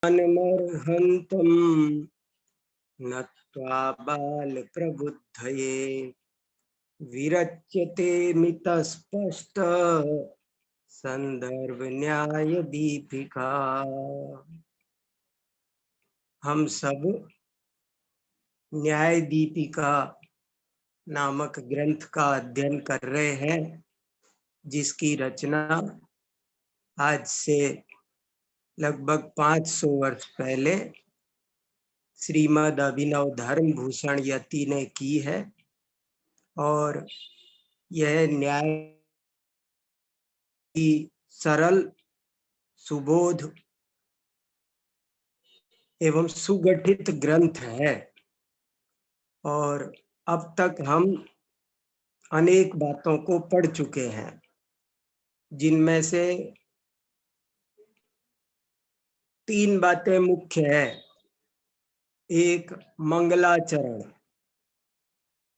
ज्ञानमर्हन्तं नत्वा बालप्रबुद्धये विरच्यते मितस्पष्ट संदर्भ न्याय दीपिका। हम सब न्याय दीपिका नामक ग्रंथ का अध्ययन कर रहे हैं, जिसकी रचना आज से लगभग 500 वर्ष पहले श्रीमद् अभिनव धर्म भूषण यति ने की है। और यह न्याय की सरल, सुबोध एवं सुगठित ग्रंथ है। और अब तक हम अनेक बातों को पढ़ चुके हैं, जिनमें से 3 बातें मुख्य है। एक मंगलाचरण,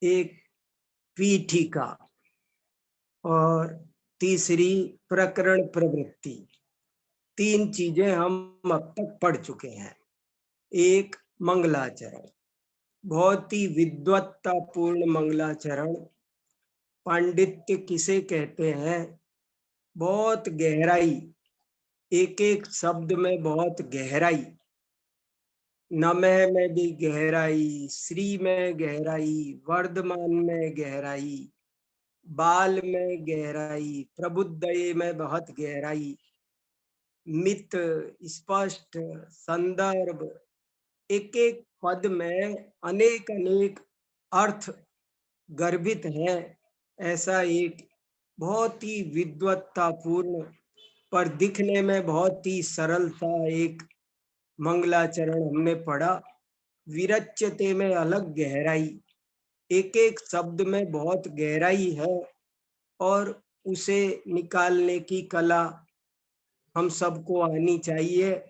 एक पीठिका और तीसरी प्रकरण प्रवृत्ति। 3 चीजें हम अब तक पढ़ चुके हैं। एक मंगलाचरण, बहुत ही विद्वत्तापूर्ण मंगलाचरण। पांडित्य किसे कहते हैं? बहुत गहराई, एक एक शब्द में बहुत गहराई। नमः में भी गहराई, श्री में गहराई, वर्धमान में गहराई, बाल में गहराई, प्रबुद्धये में बहुत गहराई, मित, स्पष्ट, संदर्भ, एक एक पद में अनेक अनेक अर्थ गर्भित है। ऐसा एक बहुत ही विद्वत्तापूर्ण पर दिखने में बहुत ही सरल सा एक मंगलाचरण हमने पढ़ा। विरच्यते में अलग गहराई, एक एक शब्द में बहुत गहराई है और उसे निकालने की कला हम सबको आनी चाहिए।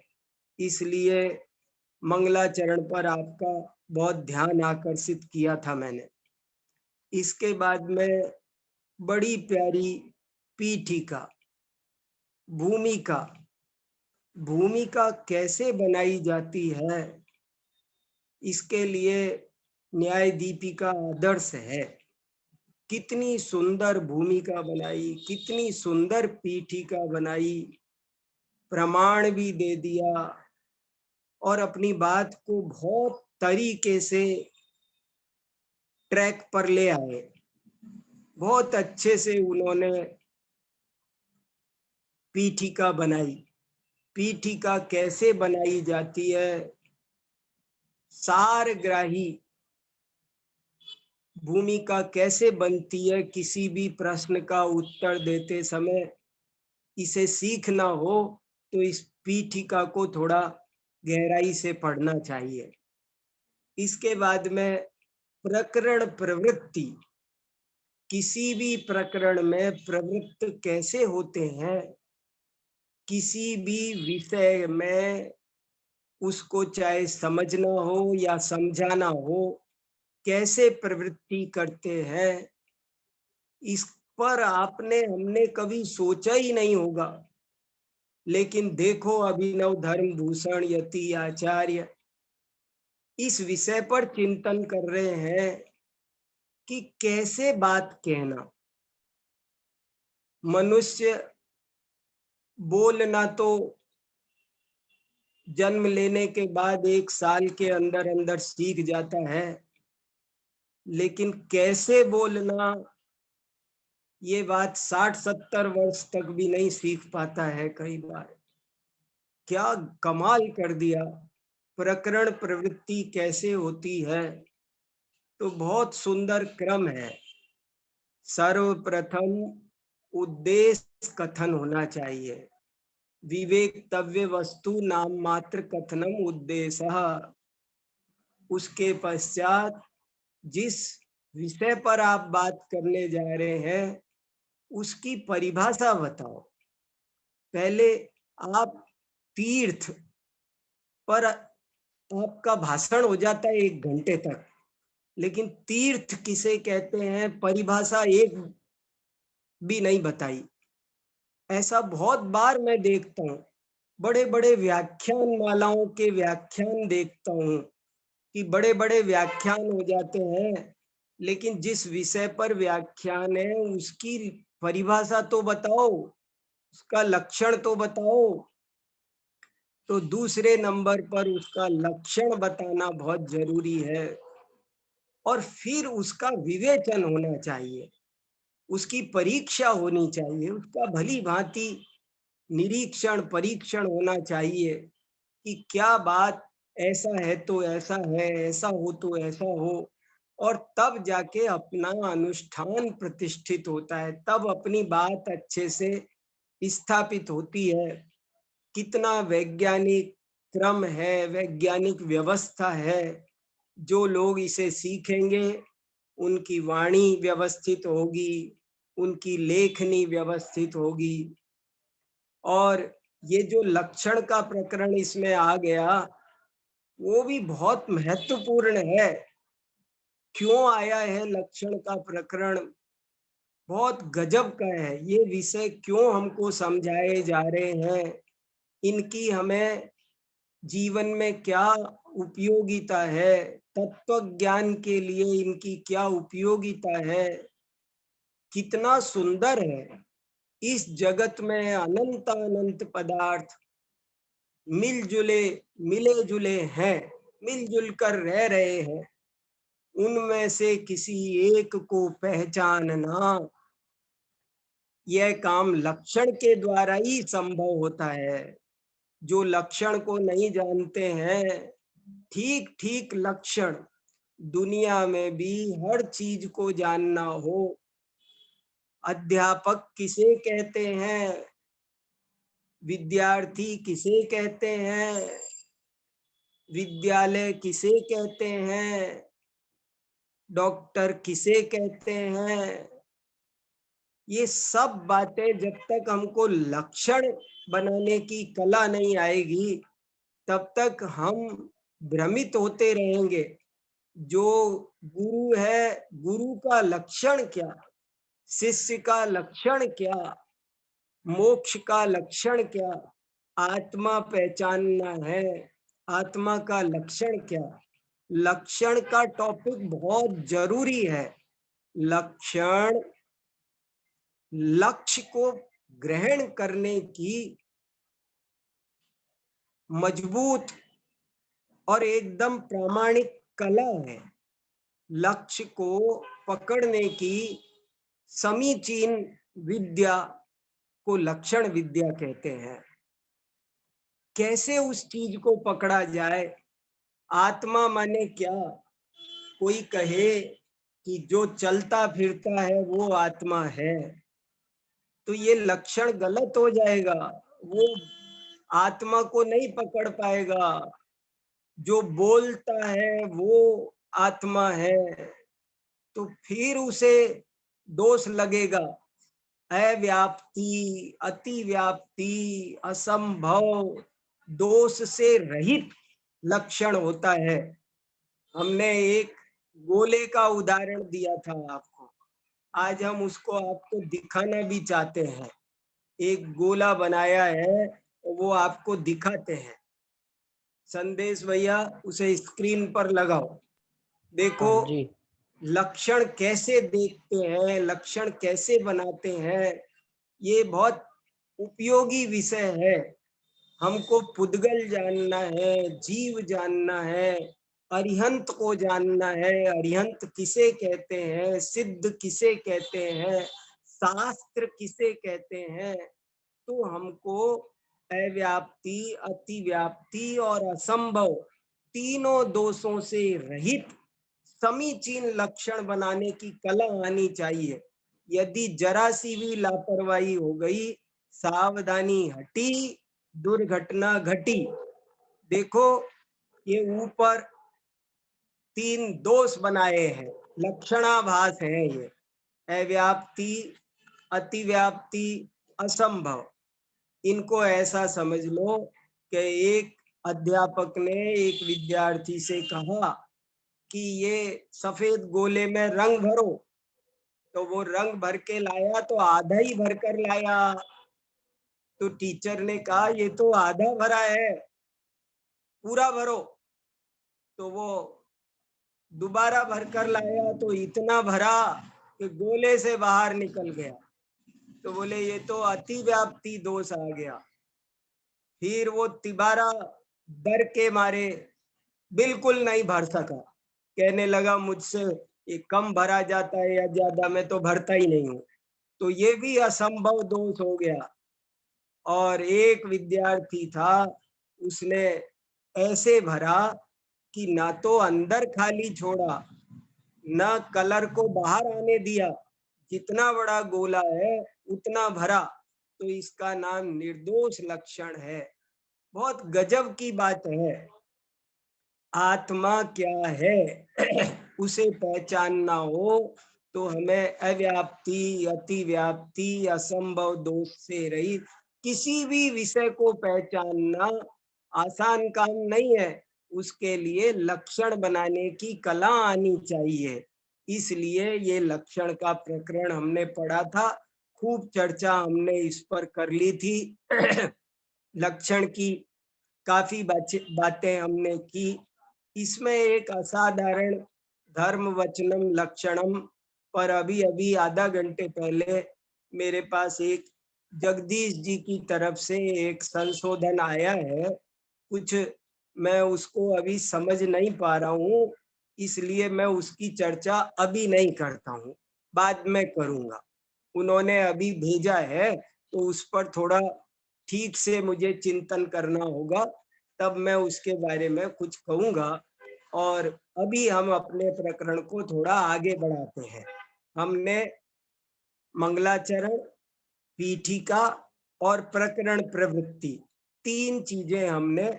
इसलिए मंगलाचरण पर आपका बहुत ध्यान आकर्षित किया था मैंने। इसके बाद में बड़ी प्यारी पीठिका, भूमिका। भूमिका कैसे बनाई जाती है, इसके लिए न्याय दीपिका आदर्श है। कितनी सुंदर भूमिका बनाई, कितनी सुंदर पीठिका बनाई, प्रमाण भी दे दिया और अपनी बात को बहुत तरीके से ट्रैक पर ले आए। बहुत अच्छे से उन्होंने पीठिका बनाई। पीठिका कैसे बनाई जाती है? सारग्राही भूमिका कैसे बनती है? किसी भी प्रश्न का उत्तर देते समय इसे सीखना हो तो इस पीठिका को थोड़ा गहराई से पढ़ना चाहिए। इसके बाद में प्रकरण प्रवृत्ति। किसी भी प्रकरण में प्रवृत्त कैसे होते हैं, किसी भी विषय में उसको चाहे समझना हो या समझाना हो, कैसे प्रवृत्ति करते हैं, इस पर हमने कभी सोचा ही नहीं होगा। लेकिन देखो, अभिनव धर्म भूषण यति आचार्य इस विषय पर चिंतन कर रहे हैं कि कैसे बात कहना। मनुष्य बोलना तो जन्म लेने के बाद 1 साल के अंदर अंदर सीख जाता है, लेकिन कैसे बोलना, ये बात 60-70 वर्ष तक भी नहीं सीख पाता है कई बार। क्या कमाल कर दिया! प्रकरण प्रवृत्ति कैसे होती है? तो बहुत सुंदर क्रम है। सर्वप्रथम उद्देश्य कथन होना चाहिए। विवेक्तव्य वस्तु नाम मात्र कथनम उद्देश्य। उसके पश्चात जिस विषय पर आप बात करने जा रहे हैं उसकी परिभाषा बताओ। पहले आप तीर्थ पर आपका भाषण हो जाता है 1 घंटे तक, लेकिन तीर्थ किसे कहते हैं परिभाषा एक भी नहीं बताई। ऐसा बहुत बार मैं देखता हूँ, बड़े बड़े व्याख्यान मालाओं के व्याख्यान देखता हूँ कि बड़े बड़े व्याख्यान हो जाते हैं, लेकिन जिस विषय पर व्याख्यान है उसकी परिभाषा तो बताओ, उसका लक्षण तो बताओ। तो दूसरे नंबर पर उसका लक्षण बताना बहुत जरूरी है, और फिर उसका विवेचन होना चाहिए, उसकी परीक्षा होनी चाहिए, उसका भली भांति निरीक्षण परीक्षण होना चाहिए कि क्या बात ऐसा है तो ऐसा है, ऐसा हो तो ऐसा हो, और तब जाके अपना अनुष्ठान प्रतिष्ठित होता है, तब अपनी बात अच्छे से स्थापित होती है। कितना वैज्ञानिक क्रम है, वैज्ञानिक व्यवस्था है, जो लोग इसे सीखेंगे उनकी वाणी व्यवस्थित होगी, उनकी लेखनी व्यवस्थित होगी। और ये जो लक्षण का प्रकरण इसमें आ गया, वो भी बहुत महत्वपूर्ण है। क्यों आया है लक्षण का प्रकरण? बहुत गजब का है। ये विषय क्यों हमको समझाए जा रहे हैं? इनकी हमें जीवन में क्या उपयोगिता है? तत्व ज्ञान के लिए इनकी क्या उपयोगिता है? कितना सुंदर है। इस जगत में अनंत अनंत पदार्थ मिलजुले मिले जुले हैं, मिलजुल कर रह रहे हैं। उनमें से किसी एक को पहचानना, यह काम लक्षण के द्वारा ही संभव होता है। जो लक्षण को नहीं जानते हैं, ठीक ठीक लक्षण, दुनिया में भी हर चीज को जानना हो। अध्यापक किसे कहते हैं? विद्यार्थी किसे कहते हैं? विद्यालय किसे कहते हैं? डॉक्टर किसे कहते हैं? ये सब बातें जब तक हमको लक्षण बनाने की कला नहीं आएगी, तब तक हम भ्रमित होते रहेंगे। जो गुरु है, गुरु का लक्षण क्या, शिष्य का लक्षण क्या, मोक्ष का लक्षण क्या, आत्मा पहचानना है, आत्मा का लक्षण क्या। लक्षण का टॉपिक बहुत जरूरी है। लक्षण लक्ष्य को ग्रहण करने की मजबूत और एकदम प्रामाणिक कला है। लक्ष्य को पकड़ने की समीचीन विद्या को लक्षण विद्या कहते हैं। कैसे उस चीज को पकड़ा जाए? आत्मा माने क्या? कोई कहे कि जो चलता फिरता है वो आत्मा है, तो ये लक्षण गलत हो जाएगा। वो आत्मा को नहीं पकड़ पाएगा। जो बोलता है वो आत्मा है, तो फिर उसे दोष लगेगा। अव्याप्ति, अतिव्याप्ति, असंभव, दोष से रहित लक्षण होता है। हमने एक गोले का उदाहरण दिया था आपको, आज हम उसको आपको दिखाना भी चाहते हैं। एक गोला बनाया है, वो आपको दिखाते हैं। संदेश भैया, उसे स्क्रीन पर लगाओ। देखो हाँ जी। लक्षण कैसे देखते हैं, लक्षण कैसे बनाते हैं। ये बहुत उपयोगी विषय है। हमको पुद्गल जानना है, जीव जानना है, अरिहंत को जानना है। अरिहंत किसे कहते हैं, सिद्ध किसे कहते हैं, शास्त्र किसे कहते हैं। तो हमको अव्याप्ति, अतिव्याप्ति और असंभव तीनों दोषों से रहित समीचीन लक्षण बनाने की कला आनी चाहिए। यदि जरा सी भी लापरवाही हो गई, सावधानी हटी, दुर्घटना घटी। देखो ये ऊपर 3 दोष बनाए हैं, लक्षणाभास है ये। अव्याप्ति, अतिव्याप्ति, असंभव। इनको ऐसा समझ लो कि एक अध्यापक ने एक विद्यार्थी से कहा कि ये सफेद गोले में रंग भरो। तो वो रंग भर के लाया तो आधा ही भर कर लाया। तो टीचर ने कहा ये तो आधा भरा है, पूरा भरो। तो वो दोबारा भरकर लाया तो इतना भरा कि गोले से बाहर निकल गया। तो बोले ये तो अति व्याप्ति दोष आ गया। फिर वो तिबारा डर के मारे बिल्कुल नहीं भर सका, कहने लगा मुझसे ये कम भरा जाता है या ज्यादा, मैं तो भरता ही नहीं हूँ। तो ये भी असंभव दोष हो गया। और एक विद्यार्थी था, उसने ऐसे भरा कि ना तो अंदर खाली छोड़ा, न कलर को बाहर आने दिया, जितना बड़ा गोला है उतना भरा। तो इसका नाम निर्दोष लक्षण है। बहुत गजब की बात है। आत्मा क्या है उसे पहचानना हो तो हमें अव्याप्ति, अतिव्याप्ति, असंभव दोष से रहित किसी भी विषय को पहचानना आसान काम नहीं है। उसके लिए लक्षण बनाने की कला आनी चाहिए। इसलिए ये लक्षण का प्रकरण हमने पढ़ा था, खूब चर्चा हमने इस पर कर ली थी लक्षण की काफी बातें हमने की। इसमें एक असाधारण धर्म वचनम लक्षणम पर अभी अभी आधा घंटे पहले मेरे पास एक जगदीश जी की तरफ से एक संशोधन आया है। कुछ मैं उसको अभी समझ नहीं पा रहा हूँ, इसलिए मैं उसकी चर्चा अभी नहीं करता हूँ, बाद में करूँगा। उन्होंने अभी भेजा है तो उस पर थोड़ा ठीक से मुझे चिंतन करना होगा, तब मैं उसके बारे में कुछ कहूँगा। और अभी हम अपने प्रकरण को थोड़ा आगे बढ़ाते हैं। हमने मंगलाचरण, पीठिका और प्रकरण प्रवृत्ति, 3 चीजें हमने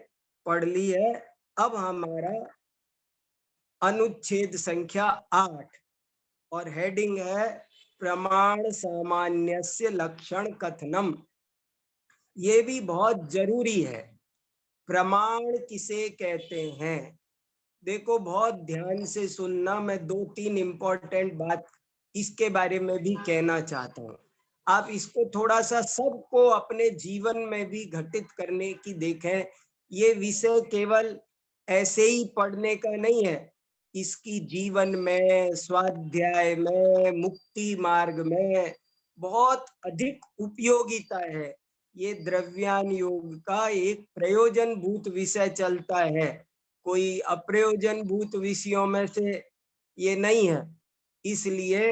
पढ़ ली है। अब हमारा अनुच्छेद संख्या 8 और हेडिंग है प्रमाण सामान्यस्य लक्षण कथनम। ये भी बहुत जरूरी है। प्रमाण किसे कहते हैं? देखो बहुत ध्यान से सुनना, मैं 2-3 इम्पोर्टेंट बात इसके बारे में भी कहना चाहता हूँ। आप इसको थोड़ा सा सबको अपने जीवन में भी घटित करने की देखें। ये विषय केवल ऐसे ही पढ़ने का नहीं है, इसकी जीवन में, स्वाध्याय में, मुक्ति मार्ग में बहुत अधिक उपयोगिता है। ये द्रव्यान योग का एक प्रयोजन भूत विषय चलता है, कोई अप्रयोजन भूत विषयों में से ये नहीं है। इसलिए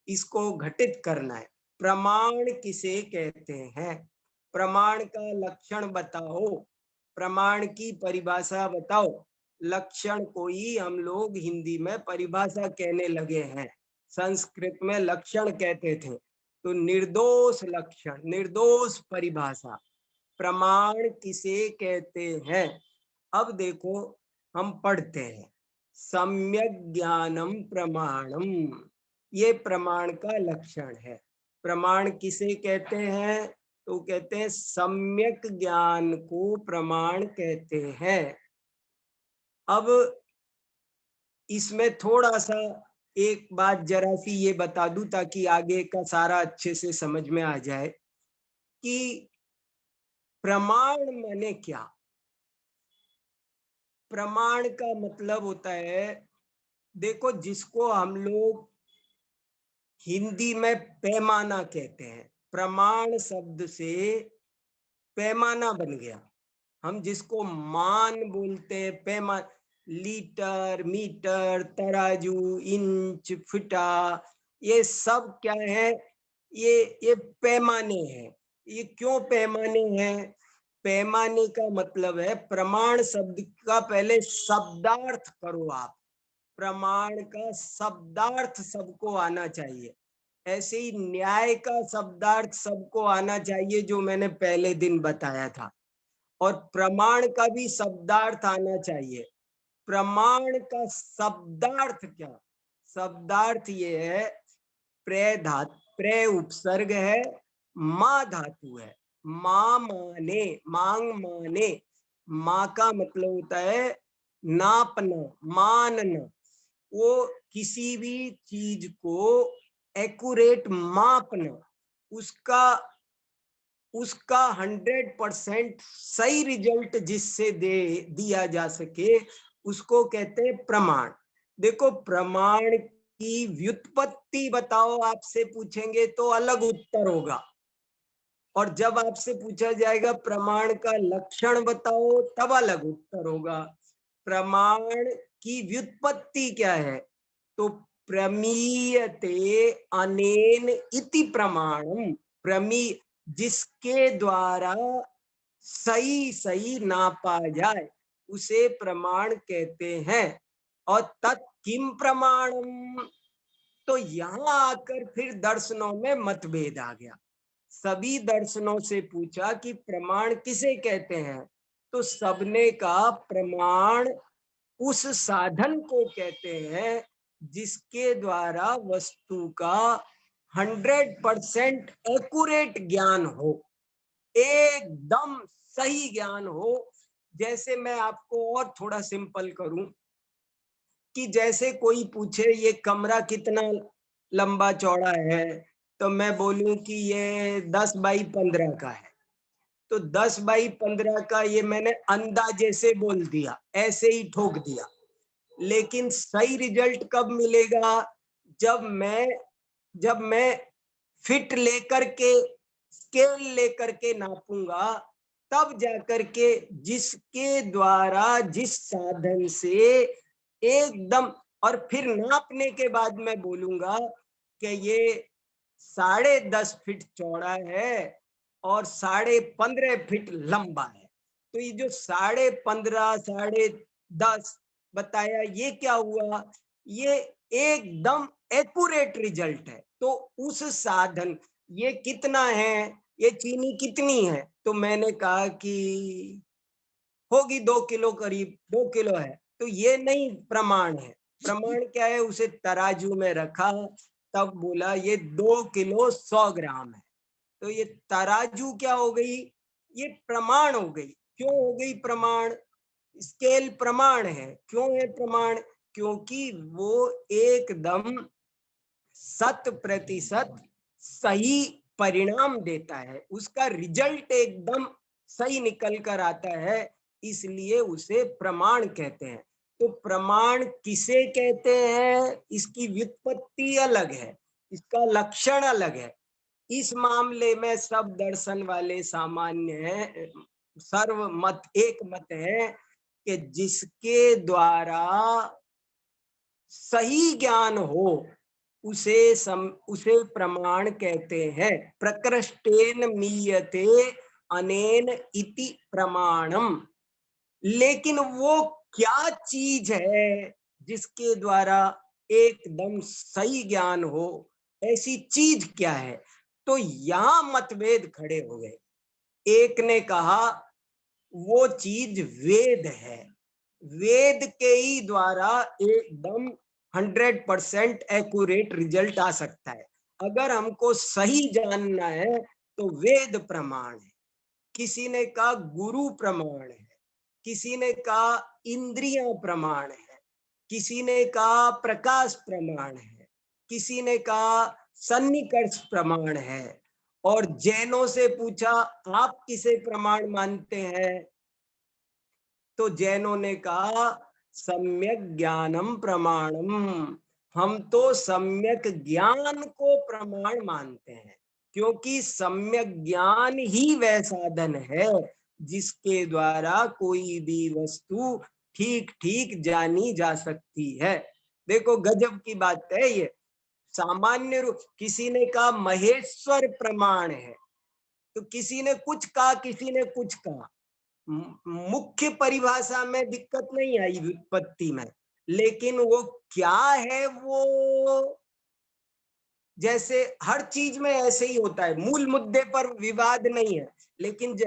इसको घटित करना है। प्रमाण किसे कहते हैं? प्रमाण का लक्षण बताओ, प्रमाण की परिभाषा बताओ। लक्षण को ही हम लोग हिंदी में परिभाषा कहने लगे हैं, संस्कृत में लक्षण कहते थे। तो निर्दोष लक्षण, निर्दोष परिभाषा, प्रमाण किसे कहते हैं? अब देखो हम पढ़ते हैं, सम्यक ज्ञानम प्रमाणम, ये प्रमाण का लक्षण है। प्रमाण किसे कहते हैं? तो कहते हैं सम्यक ज्ञान को प्रमाण कहते हैं। अब इसमें थोड़ा सा एक बात जरा सी ये बता दूं ताकि आगे का सारा अच्छे से समझ में आ जाए कि प्रमाण माने क्या। प्रमाण का मतलब होता है, देखो जिसको हम लोग हिंदी में पैमाना कहते हैं, प्रमाण शब्द से पैमाना बन गया। हम जिसको मान बोलते हैं, पैमान, लीटर, मीटर, तराजू, इंच, फुटा, ये सब क्या है? ये पैमाने हैं। ये क्यों पैमाने हैं? पैमाने का मतलब है, प्रमाण शब्द का पहले शब्दार्थ करो आप। प्रमाण का शब्दार्थ सबको आना चाहिए। ऐसे ही न्याय का शब्दार्थ सबको आना चाहिए, जो मैंने पहले दिन बताया था। और प्रमाण का भी शब्दार्थ आना चाहिए। प्रमाण का शब्दार्थ क्या? शब्दार्थ ये है, प्रे धातु, प्रे उपसर्ग है, मां धातु है, मां माने, मांग माने। मां का मतलब होता है नापना, मानना। वो किसी भी चीज को एक्यूरेट मापना, उसका उसका 100% सही रिजल्ट जिससे दिया जा सके उसको कहते हैं प्रमाण। देखो, प्रमाण की व्युत्पत्ति बताओ आपसे पूछेंगे तो अलग उत्तर होगा, और जब आपसे पूछा जाएगा प्रमाण का लक्षण बताओ तब अलग उत्तर होगा। प्रमाण की व्युत्पत्ति क्या है? तो प्रमीयते अनेन इति प्रमाणम। प्रमी जिसके द्वारा सही सही नापा जाए उसे प्रमाण कहते हैं। और तत् किम प्रमाणम, तो यहां आकर फिर दर्शनों में मतभेद आ गया। सभी दर्शनों से पूछा कि प्रमाण किसे कहते हैं, तो सबने कहा प्रमाण उस साधन को कहते हैं जिसके द्वारा वस्तु का 100% एक्यूरेट ज्ञान हो, एकदम सही ज्ञान हो। जैसे मैं आपको और थोड़ा सिंपल करूं कि जैसे कोई पूछे ये कमरा कितना लंबा चौड़ा है, तो मैं बोलूं कि ये 10x15 का है, तो 10x15 का ये मैंने अंदाजे से बोल दिया, ऐसे ही ठोक दिया। लेकिन सही रिजल्ट कब मिलेगा? जब मैं फिट लेकर के, स्केल लेकर के नापूंगा, तब जाकर के जिसके द्वारा जिस साधन से एकदम, और फिर नापने के बाद मैं बोलूंगा कि ये 10.5 फीट चौड़ा है और 15.5 फीट लंबा है। तो ये जो 15.5 10.5 बताया, ये क्या हुआ? ये एकदम एक्यूरेट रिजल्ट है। तो उस साधन, ये कितना है, ये चीनी कितनी है, तो मैंने कहा कि होगी 2 किलो, करीब 2 किलो है, तो ये नहीं प्रमाण है। प्रमाण क्या है? उसे तराजू में रखा, तब बोला ये 2 किलो 100 ग्राम है, तो ये तराजू क्या हो गई? ये प्रमाण हो गई। क्यों हो गई प्रमाण? स्केल प्रमाण है। क्यों है प्रमाण? क्योंकि वो एकदम 100% सही परिणाम देता है, उसका रिजल्ट एकदम सही निकल कर आता है, इसलिए उसे प्रमाण कहते हैं। तो प्रमाण किसे कहते हैं, इसकी व्युत्पत्ति अलग है, इसका लक्षण अलग है। इस मामले में सब दर्शन वाले सामान्य हैं, सर्व मत एक मत है कि जिसके द्वारा सही ज्ञान हो उसे प्रमाण कहते हैं। प्रकृष्टेन मीयते अनेन इति प्रमाणम। लेकिन वो क्या चीज है जिसके द्वारा एकदम सही ज्ञान हो, ऐसी चीज क्या है? तो यहां मतभेद खड़े हो गए। एक ने कहा वो चीज वेद है, वेद के ही द्वारा एकदम 100% एक्यूरेट रिजल्ट आ सकता है। अगर हमको सही जानना है तो वेद प्रमाण है। किसी ने कहा गुरु प्रमाण है, किसी ने कहा इंद्रियां प्रमाण है, किसी ने कहा प्रकाश प्रमाण है, किसी ने कहा सन्निकर्ष प्रमाण है। और जैनों से पूछा आप किसे प्रमाण मानते हैं, तो जैनों ने कहा सम्यक ज्ञानम प्रमाणम। हम तो सम्यक ज्ञान को प्रमाण मानते हैं, क्योंकि सम्यक ज्ञान ही वह साधन है जिसके द्वारा कोई भी वस्तु ठीक ठीक जानी जा सकती है। देखो गजब की बात है ये। सामान्य रूप, किसी ने कहा महेश्वर प्रमाण है, तो किसी ने कुछ कहा, किसी ने कुछ कहा। मुख्य परिभाषा में दिक्कत नहीं आई व्युत्पत्ति में, लेकिन वो क्या है, वो जैसे हर चीज में ऐसे ही होता है, मूल मुद्दे पर विवाद नहीं है, लेकिन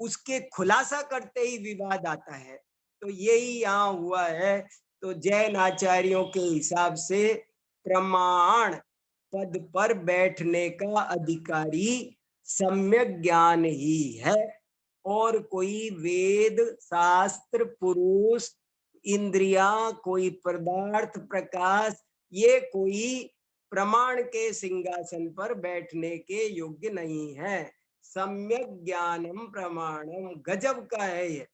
उसके खुलासा करते ही विवाद आता है। तो यही यहाँ हुआ है। तो जैन आचार्यों के हिसाब से प्रमाण पद पर बैठने का अधिकारी सम्यक ज्ञान ही है, और कोई वेद शास्त्र पुरुष इंद्रिया, कोई पदार्थ प्रकाश, ये कोई प्रमाण के सिंहासन पर बैठने के योग्य नहीं है। सम्यक ज्ञानम प्रमाणम, गजब का है ये।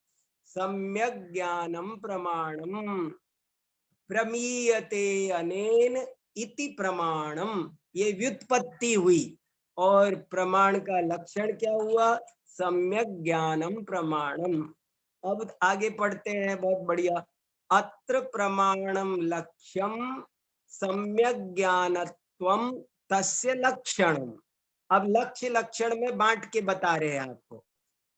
सम्यक ज्ञानम प्रमाणम प्रमीयते अनेन इति प्रमाणम, ये व्युत्पत्ति हुई और प्रमाण का लक्षण क्या हुआ? सम्यक ज्ञानम प्रमाणम। अब आगे पढ़ते हैं, बहुत बढ़िया। अत्र प्रमाणम लक्ष्यम सम्यक ज्ञानत्वम तस्य लक्षणम। अब लक्ष्य लक्षण में बांट के बता रहे हैं आपको।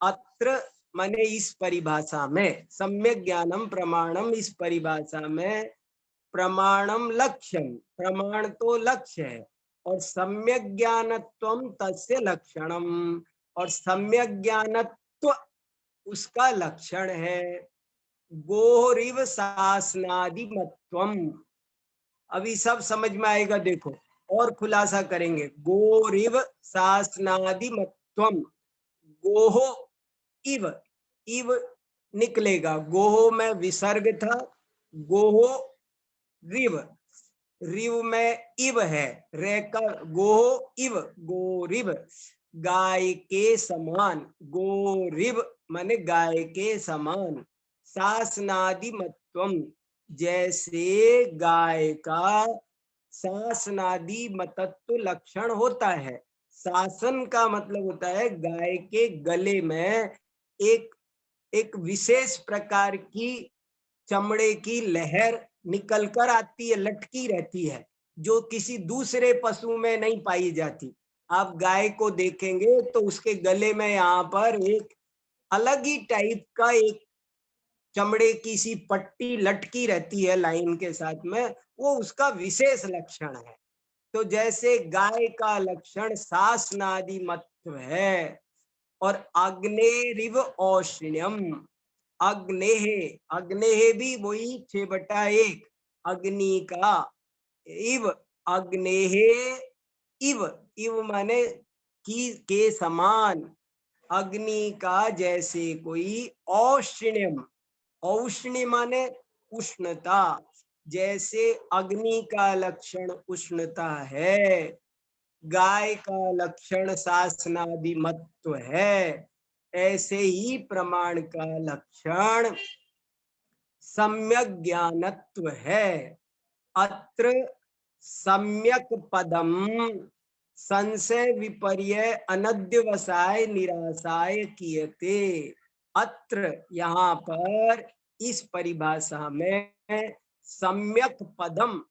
अत्र माने इस परिभाषा में, सम्यक ज्ञानम प्रमाणम इस परिभाषा में, प्रमाणम लक्ष्यम प्रमाण तो लक्ष्य है, और सम्यक ज्ञानत्वम तस्य लक्षणम, और सम्यक ज्ञानत्व उसका लक्षण है। गोरिव शासनादि मत्वम, अभी सब समझ में आएगा, देखो और खुलासा करेंगे। गोरिव शासनादि मत्वम, गोह इव, इव निकलेगा, गोह में विसर्ग था, गोह रिव, रिव में इव है, रे का गोह इव, गोरिव, गाय के समान, गोरिव माने गाय के समान, शासनादि मत्वम, जैसे गाय का शासनादि मतत्व लक्षण होता है। शासन का मतलब होता है गाय के गले में एक एक विशेष प्रकार की चमड़े की लहर निकल कर आती है, लटकी रहती है, जो किसी दूसरे पशु में नहीं पाई जाती। आप गाय को देखेंगे तो उसके गले में यहाँ पर एक अलग ही टाइप का एक चमड़े की सी पट्टी लटकी रहती है लाइन के साथ में, वो उसका विशेष लक्षण है। तो जैसे गाय का लक्षण शासनादि मत्व है, और अग्नेरिव औष्ण्यम, अग्नेह, अग्नेह भी वही 6/1, अग्नि का, इव, अग्नेह इव, इव माने की के समान, अग्नि का जैसे कोई, औष्ण्यम, औष्ण्य माने उष्णता, जैसे अग्नि का लक्षण उष्णता है, गाय का लक्षण शासनादि मत्व है, ऐसे ही प्रमाण का लक्षण सम्यक ज्ञानत्व है। अत्र सम्यक पदम संशय विपर्य अनद्यवसाय निराशाय कियते। अत्र यहाँ पर इस परिभाषा में सम्यक पदम,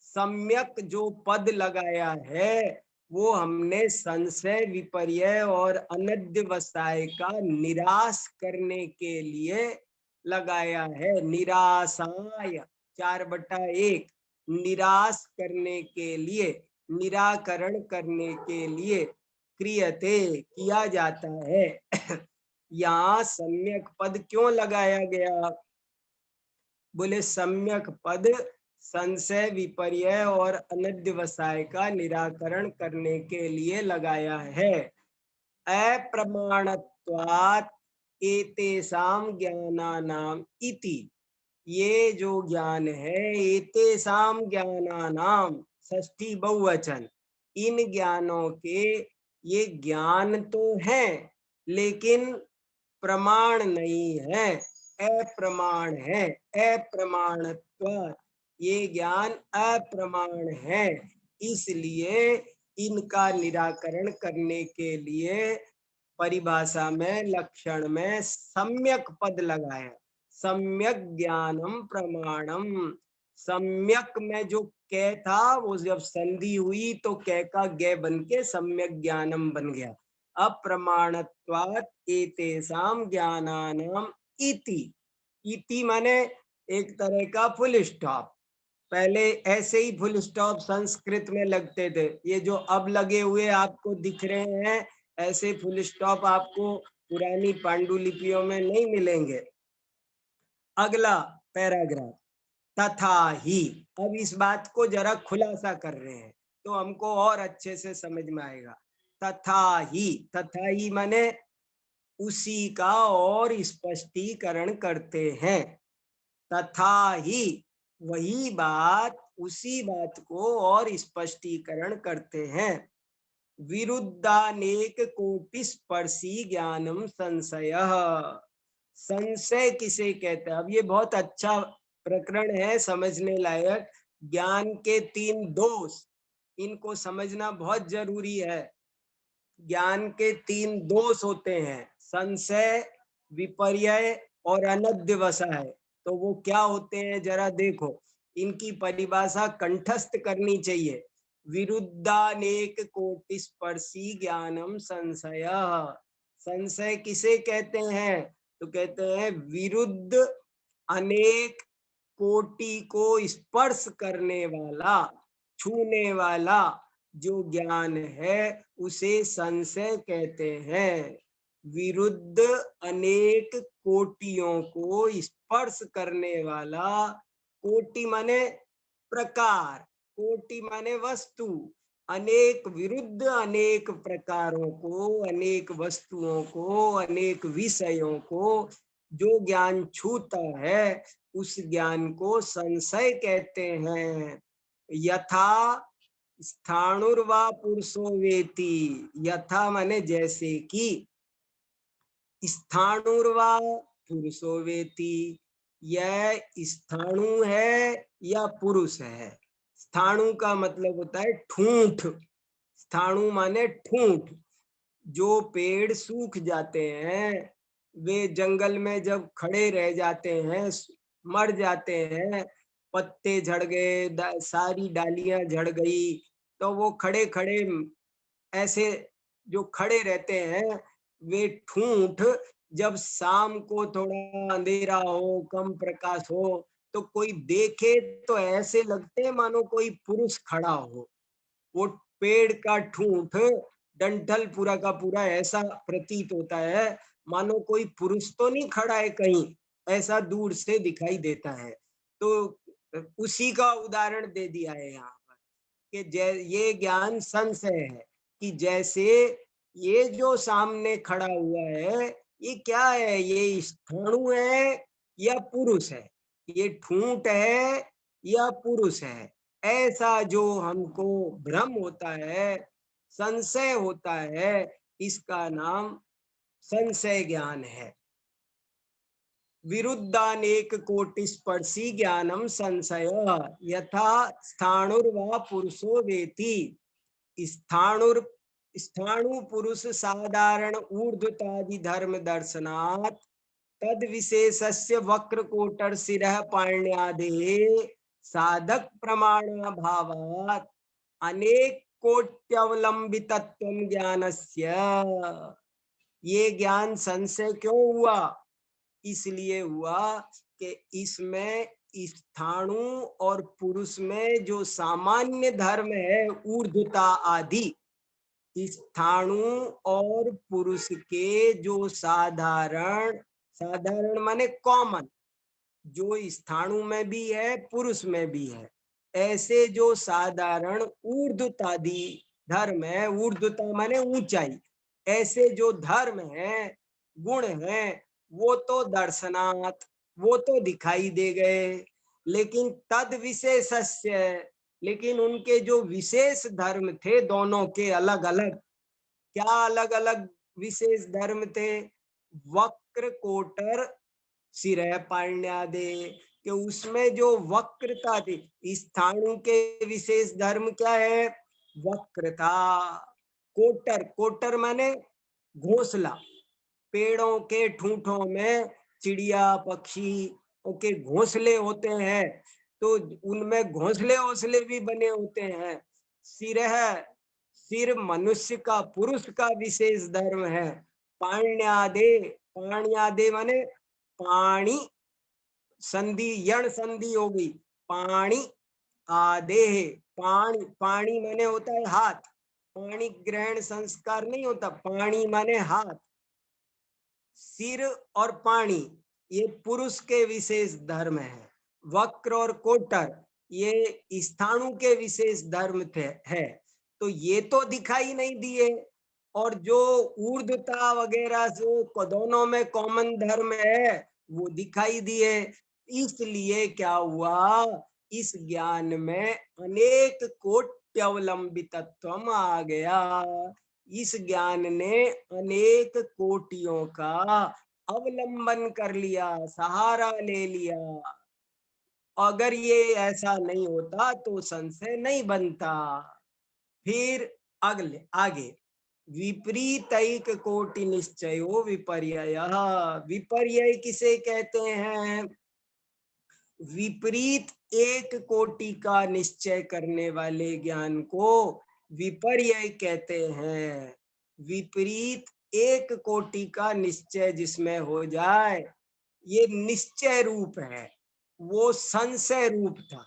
सम्यक जो पद लगाया है वो हमने संशय विपर्य और अनद्यवसाय का निराश करने के लिए लगाया है। निराशाय 4/1, निराश करने के लिए, निराकरण करने के लिए, क्रियते किया जाता है। यहाँ सम्यक पद क्यों लगाया गया? बोले सम्यक पद संशय विपर्य और अनद्यवसाय का निराकरण करने के लिए लगाया है। अप्रमाणत्वात् एतेषां ज्ञानानाम इति, ये जो ज्ञान है, एतेषां ज्ञानानाम षष्ठी बहुवचन, इन ज्ञानों के, ये ज्ञान तो है लेकिन प्रमाण नहीं है, अप्रमाण है। अप्रमाणत्वात्, ये ज्ञान अप्रमाण है, इसलिए इनका निराकरण करने के लिए परिभाषा में, लक्षण में सम्यक पद लगाया। सम्यक ज्ञानम प्रमाणम, सम्यक में जो कै था वो जब संधि हुई तो कै का गे बन के सम्यक ज्ञानम बन गया। अप्रमाणत्वात् एतेषां ज्ञानानाम इति, इति माने एक तरह का फुल स्टॉप। पहले ऐसे ही फुल स्टॉप संस्कृत में लगते थे, ये जो अब लगे हुए आपको दिख रहे हैं, ऐसे फुल स्टॉप आपको पुरानी पांडुलिपियों में नहीं मिलेंगे। अगला पैराग्राफ, तथा ही। अब इस बात को जरा खुलासा कर रहे हैं तो हमको और अच्छे से समझ में आएगा। तथा ही माने उसी का और स्पष्टीकरण करते हैं। तथा ही, वही बात, उसी बात को और स्पष्टीकरण करते हैं। विरुद्धानेक कोटि स्पर्शी ज्ञानम संशयः। संशय किसे कहते हैं? अब ये बहुत अच्छा प्रकरण है, समझने लायक। ज्ञान के 3 दोष, इनको समझना बहुत जरूरी है। ज्ञान के 3 दोष होते हैं, संशय, विपर्यय और अनध्यवसाय। तो वो क्या होते हैं जरा देखो, इनकी परिभाषा कंठस्थ करनी चाहिए। विरुद्धानेक कोटि स्पर्शी ज्ञानम संशय। संशय किसे कहते हैं? तो कहते हैं विरुद्ध अनेक कोटि को स्पर्श करने वाला, छूने वाला जो ज्ञान है उसे संशय कहते हैं। विरुद्ध अनेक कोटियों को स्पर्श करने वाला, कोटि माने प्रकार, कोटि माने वस्तु, अनेक विरुद्ध अनेक प्रकारों को, अनेक वस्तुओं को, अनेक विषयों को जो ज्ञान छूता है उस ज्ञान को संशय कहते हैं। यथा स्थाणुर्वा पुरुषो वेति, यथा माने जैसे कि, स्थाणुर्वा पुरुषो वेति, यह स्थाणु है या पुरुष है। स्थाणु का मतलब होता है ठूंठ, स्थाणु माने ठूंठ। जो पेड़ सूख जाते हैं, वे जंगल में जब खड़े रह जाते हैं, मर जाते हैं, पत्ते झड़ गए, सारी डालियां झड़ गई, तो वो खड़े खड़े ऐसे जो खड़े रहते हैं, वे ठूंठ जब शाम को थोड़ा अंधेरा हो, कम प्रकाश हो, तो कोई देखे तो ऐसे लगते हैं मानो कोई पुरुष खड़ा हो। वो पेड़ का ठूंठ, डंठल पूरा का पूरा ऐसा प्रतीत होता है मानो कोई पुरुष तो नहीं खड़ा है कहीं, ऐसा दूर से दिखाई देता है। तो उसी का उदाहरण दे दिया है यहाँ पर कि ये ज्ञान संशय है कि जैसे ये जो सामने खड़ा हुआ है, ये क्या है? ये स्थाणु है या पुरुष है? ये ठूंठ है या पुरुष है? ऐसा जो हमको भ्रम होता है, संशय होता है, इसका नाम संशय ज्ञान है। विरुद्धानेक कोटि स्पर्शी ज्ञानम संशय यथा स्थाणुर्वा पुरुषो वेति। स्थाणु पुरुष साधारण ऊर्ध्वतादि धर्म दर्शनात् तद विशेषस्य वक्र कोटर शिरः पाण्यादेः साधक प्रमाणाभावात् अनेक कोट्यवलंबितत्वं ज्ञानस्य। ये ज्ञान संशय क्यों हुआ? इसलिए हुआ कि इसमें स्थाणु और पुरुष में जो सामान्य धर्म है, ऊर्ध्वता आदि, स्थाणु और पुरुष के जो साधारण, साधारण माने कॉमन, जो स्थाणु में भी है पुरुष में भी है, ऐसे जो साधारण ऊर्ध्वतादि धर्म है, ऊर्ध्वता माने ऊंचाई, ऐसे जो धर्म है, गुण है, वो तो दर्शनात्, वो तो दिखाई दे गए। लेकिन तद विशेषस्य, लेकिन उनके जो विशेष धर्म थे, दोनों के अलग अलग, क्या अलग अलग विशेष धर्म थे? वक्र कोटर शिरः पाण्यादे, कि उसमें जो वक्रता थी, स्थाणु के विशेष धर्म क्या है? वक्रता। कोटर, कोटर माने घोंसला, पेड़ों के ठूंठों में चिड़िया पक्षी के घोंसले होते हैं, तो उनमें घोंसले ओसले भी बने होते हैं। सिरह, सिर मनुष्य का, पुरुष का विशेष धर्म है। पाण्यादे, पाण्यादे माने पाणी, संधि यण संधि होगी, पाणी आदेह, पाणी, पाणी माने होता है हाथ, पाणी ग्रहण संस्कार नहीं होता, पाणी माने हाथ। सिर और पाणी ये पुरुष के विशेष धर्म है। वक्र और कोटर ये स्थाणु के विशेष धर्म थे है। तो ये तो दिखाई नहीं दिए, और जो ऊर्ध्वता वगैरह जो दोनों में कॉमन धर्म है वो दिखाई दिए। इसलिए क्या हुआ? इस ज्ञान में अनेक कोट्यवलंबितत्वम आ गया। इस ज्ञान ने अनेक कोटियों का अवलंबन कर लिया, सहारा ले लिया। अगर ये ऐसा नहीं होता तो संशय नहीं बनता। फिर अगले आगे, विपरीतैक कोटि निश्चयो विपर्ययः। विपर्यय किसे कहते हैं? विपरीत एक कोटि का निश्चय करने वाले ज्ञान को विपर्यय कहते हैं। विपरीत एक कोटि का निश्चय जिसमें हो जाए, ये निश्चय रूप है, वो संशय रूप था।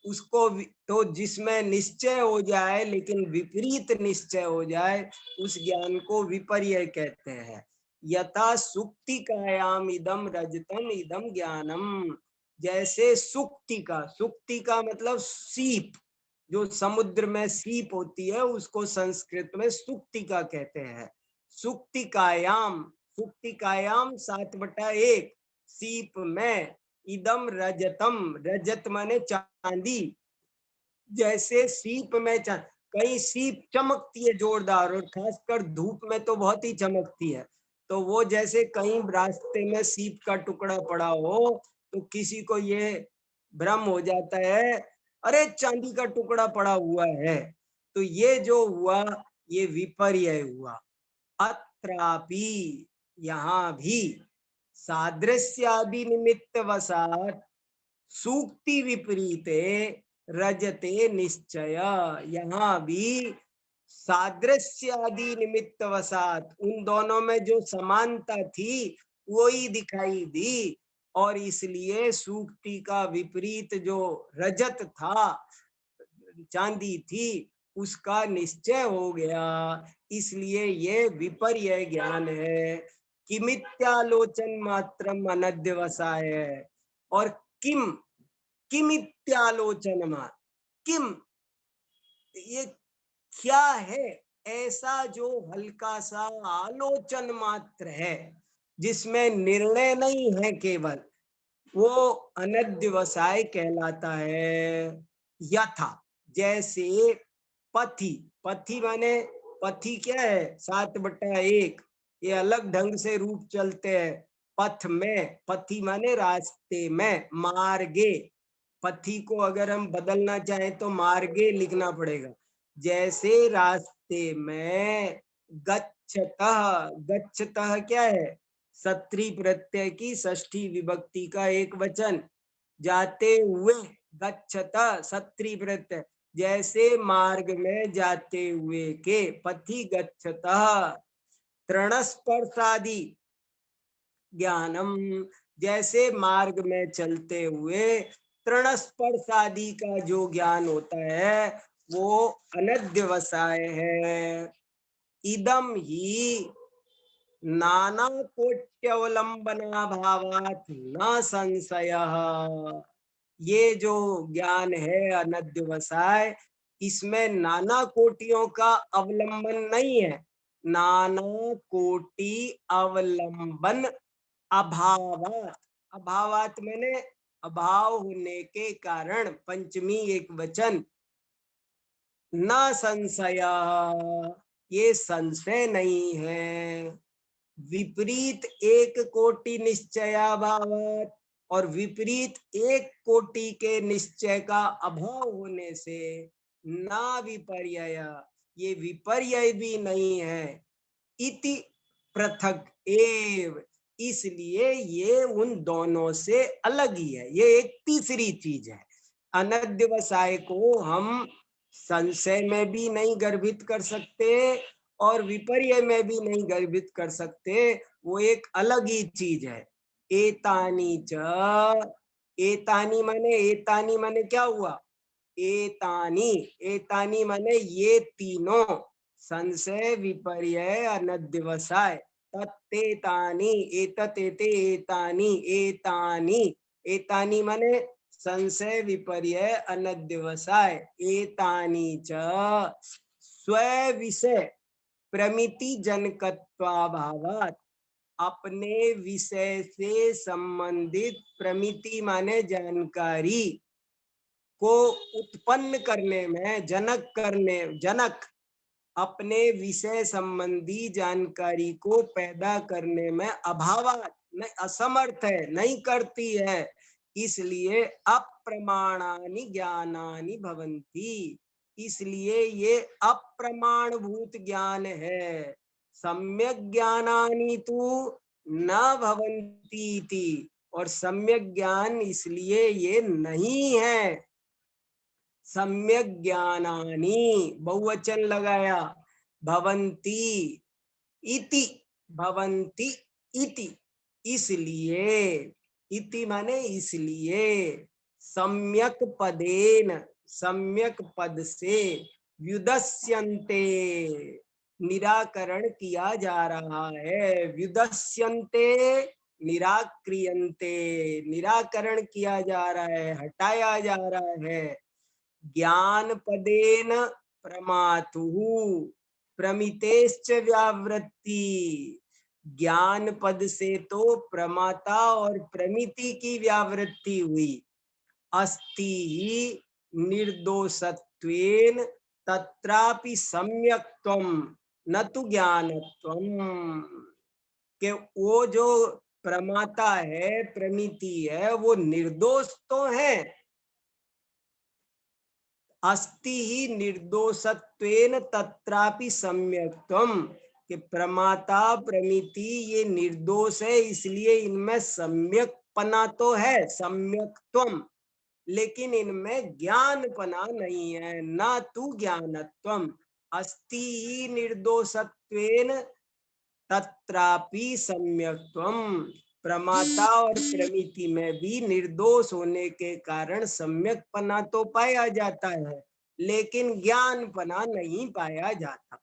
उसको तो जिसमें निश्चय हो जाए लेकिन विपरीत निश्चय हो जाए, उस ज्ञान को विपर्यय कहते हैं। यथा सुक्तिकायाम इदम रजतम इदम ज्ञानम। जैसे सुक्ति का मतलब सीप, जो समुद्र में सीप होती है उसको संस्कृत में सुक्तिका कहते हैं। सुक्तिकायाम 7/1 सीप में, इदम रजतम, रजत माने चांदी। जैसे सीप में कई सीप चमकती है जोरदार, और खासकर धूप में तो बहुत ही चमकती है। तो वो जैसे कहीं रास्ते में सीप का टुकड़ा पड़ा हो तो किसी को ये भ्रम हो जाता है, अरे चांदी का टुकड़ा पड़ा हुआ है। तो ये जो हुआ ये विपर्यय हुआ। अत्रापि, यहाँ भी सादृश्यादि निमित्त वसात सूक्ति विपरीते रजते निश्चय। यहाँ भी सादृश्य आदि निमित्त वसात, उन दोनों में जो समानता थी वो ही दिखाई दी, और इसलिए सूक्ति का विपरीत जो रजत था, चांदी थी, उसका निश्चय हो गया। इसलिए ये विपर्यय ज्ञान है। किमित्यालोचन मात्रम अनध्यवसाय। और किमित्यालोचन, किम, ये क्या है? ऐसा जो हल्का सा आलोचन मात्र है, जिसमें निर्णय नहीं है केवल, वो अनध्यवसाय कहलाता है। यथा, जैसे पथी माने, पथी क्या है? 7/1। ये अलग ढंग से रूप चलते हैं। पथ में, पथी माने रास्ते में, मार्गे। पथी को अगर हम बदलना चाहें तो मार्गे लिखना पड़ेगा। जैसे रास्ते में, गच्छतः, गच्छतः क्या है? सत्री प्रत्यय की षष्ठी विभक्ति का एक वचन। जाते हुए, गच्छतः सत्री प्रत्यय। जैसे मार्ग में जाते हुए के, पथि गच्छतः। तृणस्पर्शादि ज्ञानम, जैसे मार्ग में चलते हुए तृणस्पर्शादि का जो ज्ञान होता है वो अनध्यवसाय है। इदम ही नाना कोट्यवलंबना भावात न संशयः। ये जो ज्ञान है अनध्यवसाय, इसमें नाना कोटियों का अवलंबन नहीं है। नाना कोटि अवलंबन अभावात। अभावात मैंने अभाव होने के कारण, पंचमी एक वचन। न संशय, ये संशय नहीं है। विपरीत एक कोटि निश्चयाभावात, और विपरीत एक कोटि के निश्चय का अभाव होने से ना विपर्यय, ये विपर्यय भी नहीं है। इति पृथक एव, इसलिए ये उन दोनों से अलग ही है। ये एक तीसरी चीज है। अनध्यवसाय को हम संशय में भी नहीं गर्भित कर सकते और विपर्यय में भी नहीं गर्भित कर सकते। वो एक अलग ही चीज है। एतानी च, एतानी माने क्या हुआ? एतानी, एतानी माने ये तीनों, संशय विपर्यय अनध्यवसाय। तत्तेतानि, एततेते एतानि, एतानि, एतानि माने संशय विपर्यय अनध्यवसाय। एतानि च स्वविषय प्रमिति जनकत्वाभावात्, अपने विषय से संबंधित, प्रमिति माने जानकारी, को उत्पन्न करने में, जनक अपने विषय संबंधी जानकारी को पैदा करने में असमर्थ है, नहीं करती है, इसलिए अप्रमाणानि ज्ञानानि भवन्ति। इसलिए ये अप्रमाणभूत ज्ञान है। सम्यक ज्ञानानि तु न भवन्ति इति, और सम्यक ज्ञान इसलिए ये नहीं है। सम्यक ज्ञानानि बहुवचन लगाया, भवन्ति इति, इसलिए, इति माने इसलिए, सम्यक पदेन, सम्यक पद से व्युदस्यन्ते, निराकरण किया जा रहा है। व्युदस्यन्ते निराक्रियन्ते, निराकरण किया जा रहा है, हटाया जा रहा है। ज्ञान पदेन प्रमातुः प्रमितेश्च व्यावृत्ति, ज्ञान पद से तो प्रमाता और प्रमिति की व्यावृत्ति हुई। अस्ति निर्दोषत्वेन तत्रापि सम्यक्त्वम न तु ज्ञानत्वम, कि वो जो प्रमाता है, प्रमिति है, वो निर्दोष तो है। अस्ति ही निर्दोषत्वेन तत्रापि सम्यक्त्वम, कि प्रमाता प्रमिति ये निर्दोष है, इसलिए इनमें सम्यकपना तो है, सम्यक्त्वम, लेकिन इनमें ज्ञानपना नहीं है, न तु ज्ञानत्वम। अस्ति ही निर्दोषत्वेन तत्रापि सम्यक्त्वम, प्रमाता और प्रमिति में भी निर्दोष होने के कारण सम्यकपना तो पाया जाता है, लेकिन ज्ञानपना नहीं पाया जाता।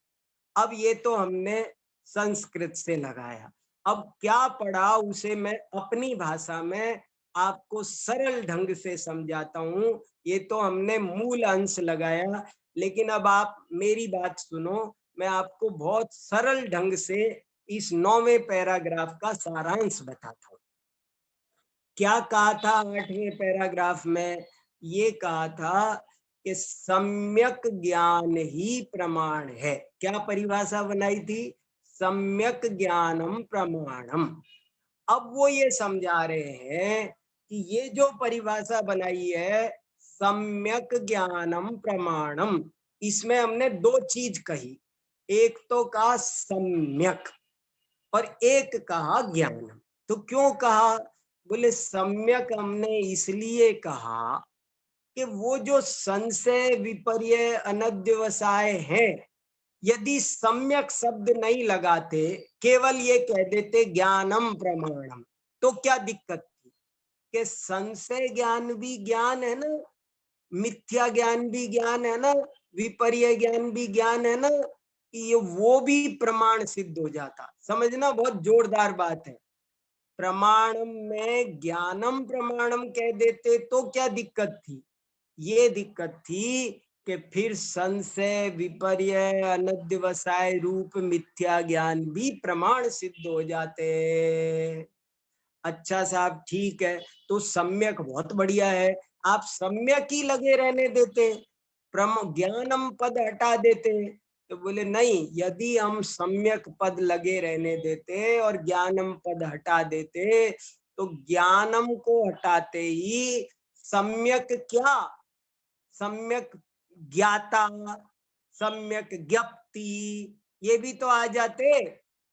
अब ये तो हमने संस्कृत से लगाया, अब क्या पढ़ा उसे मैं अपनी भाषा में आपको सरल ढंग से समझाता हूँ। ये तो हमने मूल अंश लगाया, लेकिन अब आप मेरी बात सुनो, मैं आपको बहुत सरल ढंग से इस 9वें पैराग्राफ का सारांश बताता हूँ। क्या कहा था 8वें पैराग्राफ में? ये कहा था कि सम्यक ज्ञान ही प्रमाण है। क्या परिभाषा बनाई थी? सम्यक ज्ञानम प्रमाणम। अब वो ये समझा रहे हैं कि ये जो परिभाषा बनाई है सम्यक ज्ञानम प्रमाणम, इसमें हमने दो चीज कही, एक तो कहा सम्यक और एक कहा ज्ञानम। तो क्यों कहा? बोले सम्यक हमने इसलिए कहा कि वो जो संशय विपर्य अनध्यवसाय है, यदि सम्यक शब्द नहीं लगाते, केवल ये कह देते ज्ञानम प्रमाणम, तो क्या दिक्कत थी? कि संशय ज्ञान भी ज्ञान है ना, मिथ्या ज्ञान भी ज्ञान है ना, विपर्य ज्ञान भी ज्ञान है ना, ये वो भी प्रमाण सिद्ध हो जाता। समझना, बहुत जोरदार बात है। प्रमाणम में ज्ञानम प्रमाणम कह देते तो क्या दिक्कत थी? ये दिक्कत थी कि फिर संशय विपर्य अनध्यवसाय रूप मिथ्या ज्ञान भी प्रमाण सिद्ध हो जाते। अच्छा साहब, ठीक है, तो सम्यक बहुत बढ़िया है, आप सम्यक ही लगे रहने देते, ज्ञानम पद हटा देते। तो बोले नहीं, यदि हम सम्यक पद लगे रहने देते और ज्ञानम पद हटा देते, तो ज्ञानम को हटाते ही सम्यक क्या, सम्यक ज्ञाता, सम्यक ज्ञप्ति, ये भी तो आ जाते,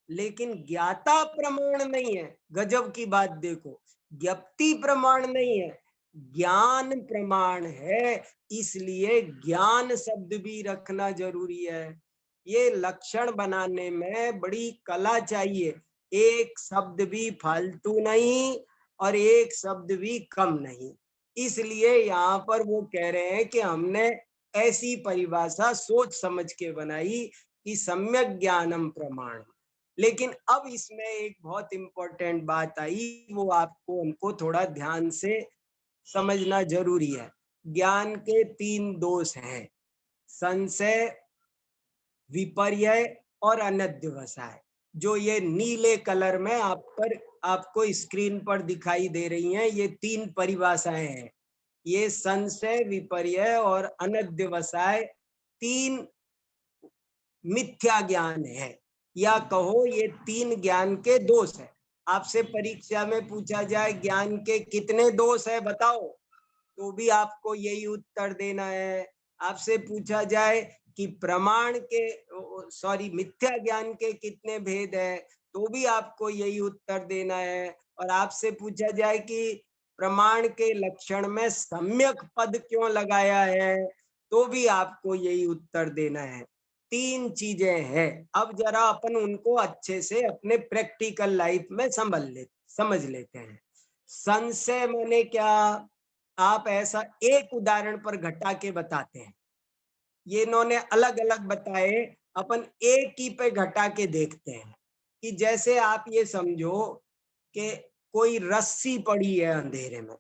लेकिन ज्ञाता प्रमाण नहीं है। गजब की बात देखो, ज्ञप्ति प्रमाण नहीं है, ज्ञान प्रमाण है, इसलिए ज्ञान शब्द भी रखना जरूरी है। ये लक्षण बनाने में बड़ी कला चाहिए, एक शब्द भी फालतू नहीं और एक शब्द भी कम नहीं। इसलिए यहाँ पर वो कह रहे हैं कि हमने ऐसी परिभाषा सोच समझ के बनाई कि सम्यक ज्ञानम प्रमाण। लेकिन अब इसमें एक बहुत इंपॉर्टेंट बात आई, वो आपको हमको थोड़ा ध्यान से समझना जरूरी है। ज्ञान के 3 दोष हैं, संशय, विपर्य और अनध्यवसाय। जो ये नीले कलर में आपको स्क्रीन पर दिखाई दे रही हैं, ये 3 परिभाषाएं हैं। ये संशय, विपर्य और अनध्यवसाय 3 मिथ्या ज्ञान है, या कहो ये 3 ज्ञान के दोष है। आपसे परीक्षा में पूछा जाए ज्ञान के कितने दोष है बताओ, तो भी आपको यही उत्तर देना है। आपसे पूछा जाए कि प्रमाण के मिथ्या ज्ञान के कितने भेद है, तो भी आपको यही उत्तर देना है। और आपसे पूछा जाए कि प्रमाण के लक्षण में सम्यक पद क्यों लगाया है, तो भी आपको यही उत्तर देना है। 3 चीजें हैं। अब जरा अपन उनको अच्छे से अपने प्रैक्टिकल लाइफ में समझ लेते हैं। संशय माने क्या, आप ऐसा एक उदाहरण पर घटा के बताते हैं। ये इन्होंने अलग अलग बताए, अपन एक ही पे घटा के देखते हैं। कि जैसे आप ये समझो कि कोई रस्सी पड़ी है अंधेरे में,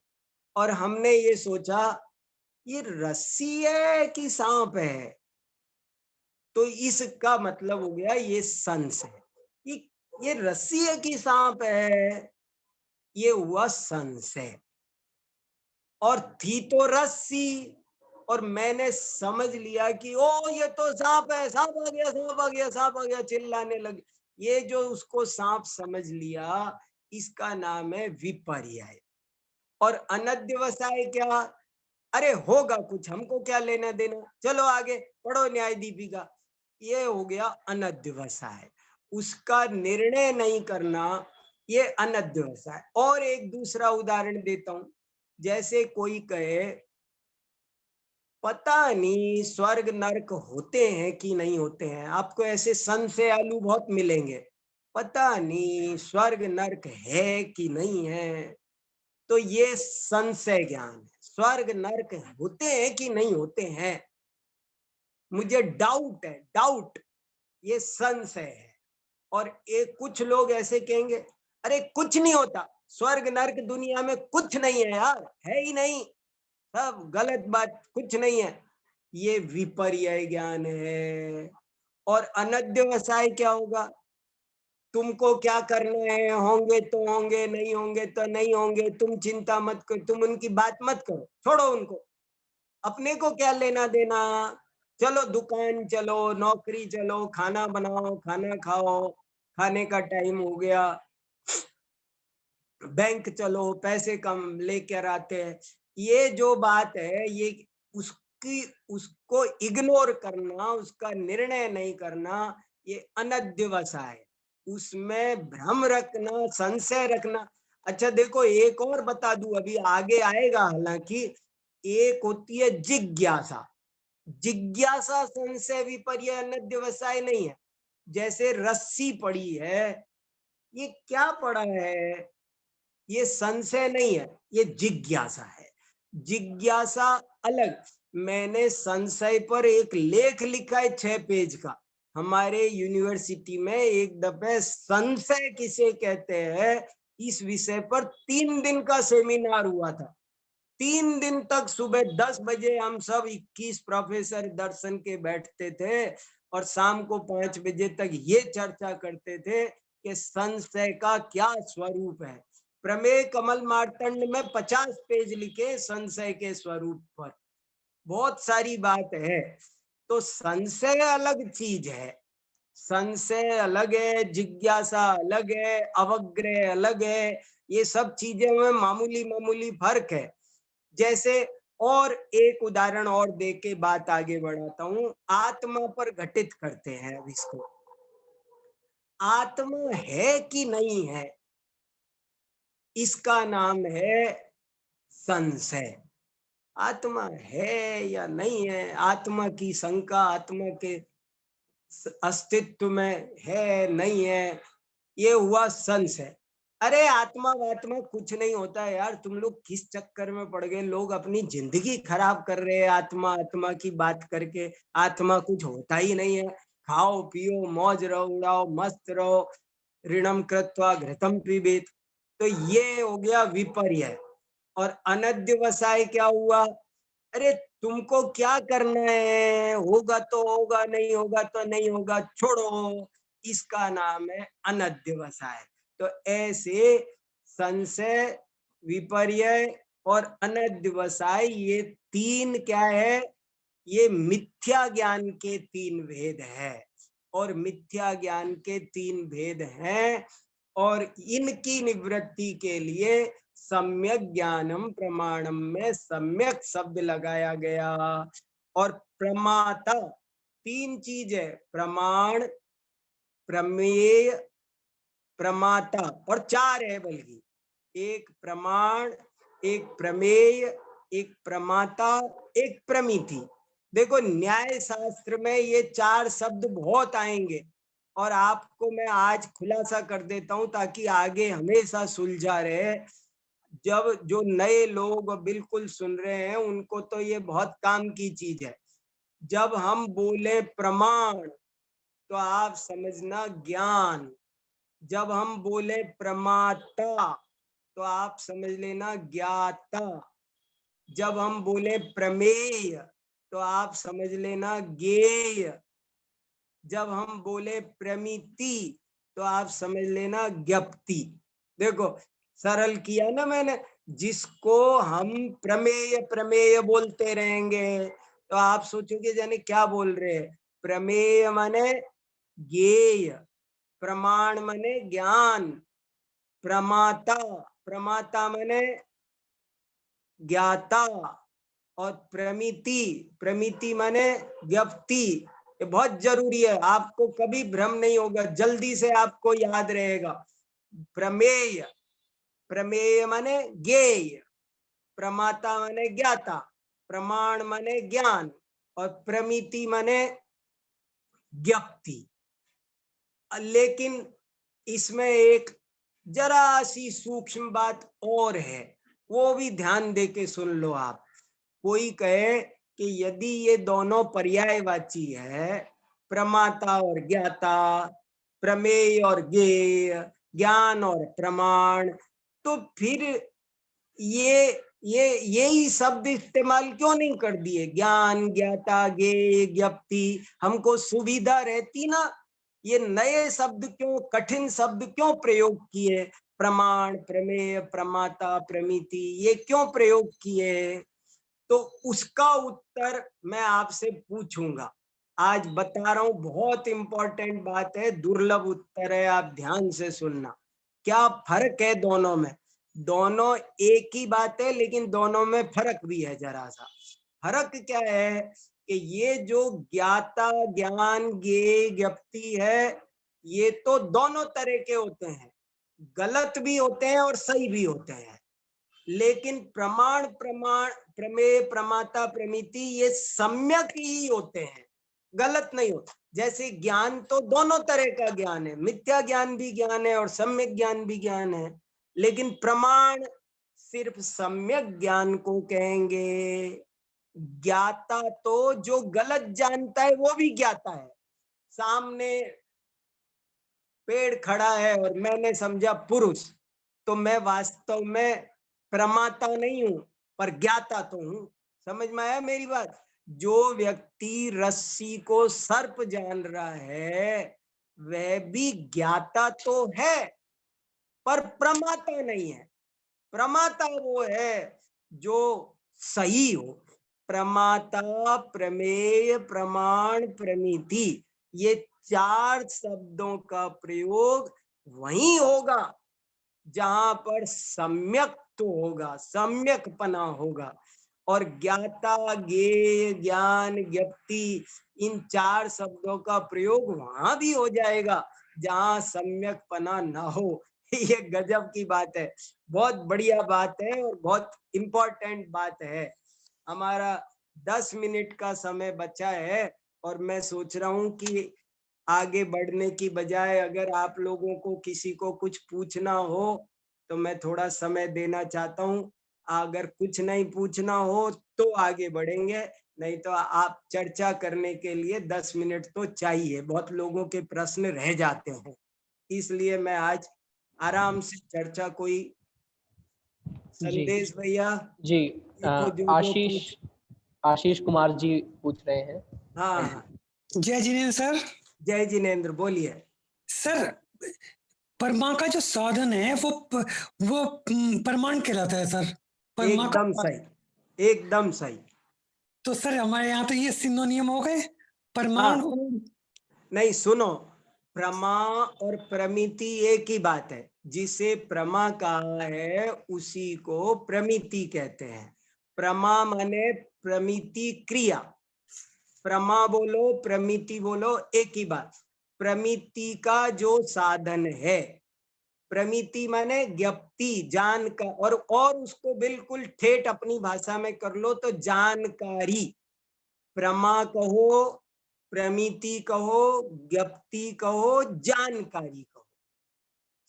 और हमने ये सोचा ये रस्सी है कि सांप है, तो इसका मतलब हो गया ये संशय। ये रस्सी है कि सांप है, ये हुआ संशय। और थी तो रस्सी, और मैंने समझ लिया कि ओ ये तो सांप है, सांप आ गया, सांप आ गया, सांप आ गया, चिल्लाने लगे। ये जो उसको सांप समझ लिया, इसका नाम है विपर्य। और अनध्यवसाय क्या, अरे होगा कुछ, हमको क्या लेना देना, चलो आगे पढ़ो न्याय दीपिका। ये हो गया अनध्यवसाय, उसका निर्णय नहीं करना, ये अनध्यवसाय। और एक दूसरा उदाहरण देता हूं। जैसे कोई कहे पता नहीं स्वर्ग नरक होते हैं कि नहीं होते हैं, आपको ऐसे संशय आलू बहुत मिलेंगे। पता नहीं स्वर्ग नरक है कि नहीं है, तो ये संशय ज्ञान है। स्वर्ग नरक होते हैं कि नहीं होते हैं, मुझे डाउट है, डाउट, ये संशय है। और एक कुछ लोग ऐसे कहेंगे अरे कुछ नहीं होता, स्वर्ग नरक दुनिया में कुछ नहीं है यार, है ही नहीं, सब गलत बात, कुछ नहीं है। ये विपर्य ज्ञान है। और अनध्यवसाय क्या होगा, तुमको क्या करना है, होंगे तो होंगे, नहीं होंगे तो नहीं होंगे, तुम चिंता मत करो, तुम उनकी बात मत करो, छोड़ो उनको, अपने को क्या लेना देना। चलो दुकान चलो, नौकरी चलो, खाना बनाओ, खाना खाओ, खाने का टाइम हो गया, बैंक चलो, पैसे कम लेकर आते हैं। ये जो बात है, ये उसको इग्नोर करना, उसका निर्णय नहीं करना, ये अनध्यवसाय, उसमें भ्रम रखना, संशय रखना। अच्छा देखो एक और बता दूं, अभी आगे आएगा, हालांकि एक होती है जिज्ञासा। जिज्ञासा संशय विपर्य अनध्यवसाय नहीं है। जैसे रस्सी पड़ी है, ये क्या पड़ा है, ये संशय नहीं है, ये जिज्ञासा है। जिज्ञासा अलग। मैंने संशय पर एक लेख लिखा है 6 पेज का, हमारे यूनिवर्सिटी में एक दफे संशय किसे कहते हैं इस विषय पर 3 दिन का सेमिनार हुआ था। 3 दिन तक सुबह 10 बजे हम सब 21 प्रोफेसर दर्शन के बैठते थे, और शाम को 5 बजे तक ये चर्चा करते थे कि संशय का क्या स्वरूप है। प्रमेय कमल मार्तंड में 50 पेज लिखे संशय के स्वरूप पर, बहुत सारी बात है। तो संशय अलग चीज है, संशय अलग है, जिज्ञासा अलग है, अवग्रह अलग है। ये सब चीजें में मामूली मामूली फर्क है। जैसे और एक उदाहरण और दे के बात आगे बढ़ाता हूं, आत्मा पर घटित करते हैं अब इसको। आत्मा है कि नहीं है, इसका नाम है संशय। आत्मा है या नहीं है, आत्मा की शंका, आत्मा के अस्तित्व में है नहीं है, ये हुआ संशय। अरे आत्मा वात्मा कुछ नहीं होता है यार, तुम लोग किस चक्कर में पड़ गए, लोग अपनी जिंदगी खराब कर रहे हैं आत्मा आत्मा की बात करके। आत्मा कुछ होता ही नहीं है, खाओ पियो मौज रहो, उड़ाओ, मस्त रहो, ऋणम कृत्वा घृतम पिबेत। तो ये हो गया विपर्य। और अनध्यवसाय क्या हुआ, अरे तुमको क्या करना है, होगा तो होगा, नहीं होगा तो नहीं होगा, छोड़ो, इसका नाम है अनध्यवसाय। तो ऐसे संशय, विपर्य और अनध्यवसाय, ये तीन क्या है? ये मिथ्या ज्ञान के तीन भेद है, और मिथ्या ज्ञान के तीन भेद हैं, और इनकी निवृत्ति के लिए सम्यक ज्ञानम प्रमाणम में सम्यक शब्द लगाया गया। और प्रमाता तीन चीज है, प्रमाण, प्रमेय, प्रमाता, और चार है बल्कि, एक प्रमाण, एक प्रमेय, एक प्रमाता, एक प्रमिति। देखो न्याय शास्त्र में ये चार शब्द बहुत आएंगे, और आपको मैं आज खुलासा कर देता हूं ताकि आगे हमेशा सुलझा रहे। जब जो नए लोग बिल्कुल सुन रहे हैं उनको तो ये बहुत काम की चीज है। जब हम बोले प्रमाण तो आप समझना ज्ञान, जब हम बोले प्रमाता तो आप समझ लेना ज्ञाता, जब हम बोले प्रमेय तो आप समझ लेना ज्ञेय, जब हम बोले प्रमिति तो आप समझ लेना ज्ञप्ति। देखो सरल किया ना मैंने। जिसको हम प्रमेय प्रमेय बोलते रहेंगे तो आप सोचोगे जाने क्या बोल रहे हैं। प्रमेय माने ज्ञेय, प्रमाण माने ज्ञान, प्रमाता, प्रमाता माने ज्ञाता, और प्रमिति, प्रमिति माने ज्ञप्ति। ये बहुत जरूरी है, आपको कभी भ्रम नहीं होगा, जल्दी से आपको याद रहेगा। प्रमेय, प्रमेय माने ज्ञेय, प्रमाता माने ज्ञाता, प्रमाण माने ज्ञान, और प्रमिति माने ज्ञप्ति। लेकिन इसमें एक जरा सी सूक्ष्म बात और है, वो भी ध्यान दे के सुन लो आप। कोई कहे कि यदि ये दोनों पर्यायवाची है, प्रमाता और ज्ञाता, प्रमेय और ज्ञेय, ज्ञान और प्रमाण, तो फिर यही शब्द इस्तेमाल क्यों नहीं कर दिए? ज्ञान, ज्ञाता, ज्ञेय, ज्ञप्ति। हमको सुविधा रहती ना, ये नए शब्द क्यों, कठिन शब्द क्यों प्रयोग किए? प्रमाण, प्रमेय, प्रमाता, प्रमिति, ये क्यों प्रयोग किए? तो उसका उत्तर मैं आपसे पूछूंगा। आज बता रहा हूं, बहुत इंपॉर्टेंट बात है, दुर्लभ उत्तर है, आप ध्यान से सुनना। क्या फर्क है दोनों में? दोनों एक ही बात है, लेकिन दोनों में फर्क भी है जरा सा। फर्क क्या है कि ये जो ज्ञाता, ज्ञान, ज्ञेय, ज्ञप्ति है, ये तो दोनों तरह के होते हैं, गलत भी होते हैं और सही भी होते हैं। लेकिन प्रमाण, प्रमाण, प्रमेय, प्रमाता, प्रमिति, ये सम्यक ही होते हैं, गलत नहीं होते। जैसे ज्ञान तो दोनों तरह का ज्ञान है, मिथ्या ज्ञान भी ज्ञान है और सम्यक ज्ञान भी ज्ञान है, लेकिन प्रमाण सिर्फ सम्यक ज्ञान को कहेंगे। ज्ञाता तो जो गलत जानता है वो भी ज्ञाता है। सामने पेड़ खड़ा है और मैंने समझा पुरुष, तो मैं वास्तव में प्रमाता नहीं हूं, पर ज्ञाता तो हूं। समझ में आया मेरी बात? जो व्यक्ति रस्सी को सर्प जान रहा है वह भी ज्ञाता तो है, पर प्रमाता नहीं है। प्रमाता वो है जो सही हो। प्रमाता, प्रमेय, प्रमाण, प्रमिति, ये चार शब्दों का प्रयोग वहीं होगा जहां पर सम्यक तो होगा, सम्यकपना होगा। और ज्ञाता, ज्ञेय, ज्ञान, ज्ञप्ति, इन चार शब्दों का प्रयोग वहां भी हो जाएगा जहां सम्यकपना ना हो। ये गजब की बात है, बहुत बढ़िया बात है और बहुत इम्पोर्टेंट बात है। हमारा 10 मिनट का समय बचा है और मैं सोच रहा हूं कि आगे बढ़ने की बजाय अगर आप लोगों को किसी को कुछ पूछना हो तो मैं थोड़ा समय देना चाहता हूं। अगर कुछ नहीं पूछना हो तो आगे बढ़ेंगे, नहीं तो आप चर्चा करने के लिए 10 मिनट तो चाहिए। बहुत लोगों के प्रश्न रह जाते हैं, इसलिए मैं आज आराम से चर्चा कोई संदेश भैया जी जो आशीष कुमार जी पूछ रहे हैं। हाँ, जय जिनेन्द्र सर। जय जिनेन्द्र, बोलिए सर। परमा का जो साधन है वो प्रमाण कहलाता है सर। एकदम सही, एकदम सही। तो सर हमारे यहाँ तो ये सिनोनियम हो गए, प्रमाण हाँ। और नहीं सुनो, प्रमा और प्रमिति एक ही बात है। जिसे प्रमा कहा है उसी को प्रमिति कहते हैं। प्रमा माने प्रमिति क्रिया, प्रमा बोलो प्रमिति बोलो एक ही बात। प्रमिति का जो साधन है, प्रमिति माने ज्ञप्ति, जान का, और उसको बिल्कुल ठेठ अपनी भाषा में कर लो तो जानकारी। प्रमा कहो, प्रमिति कहो, ज्ञप्ति कहो, जानकारी कहो।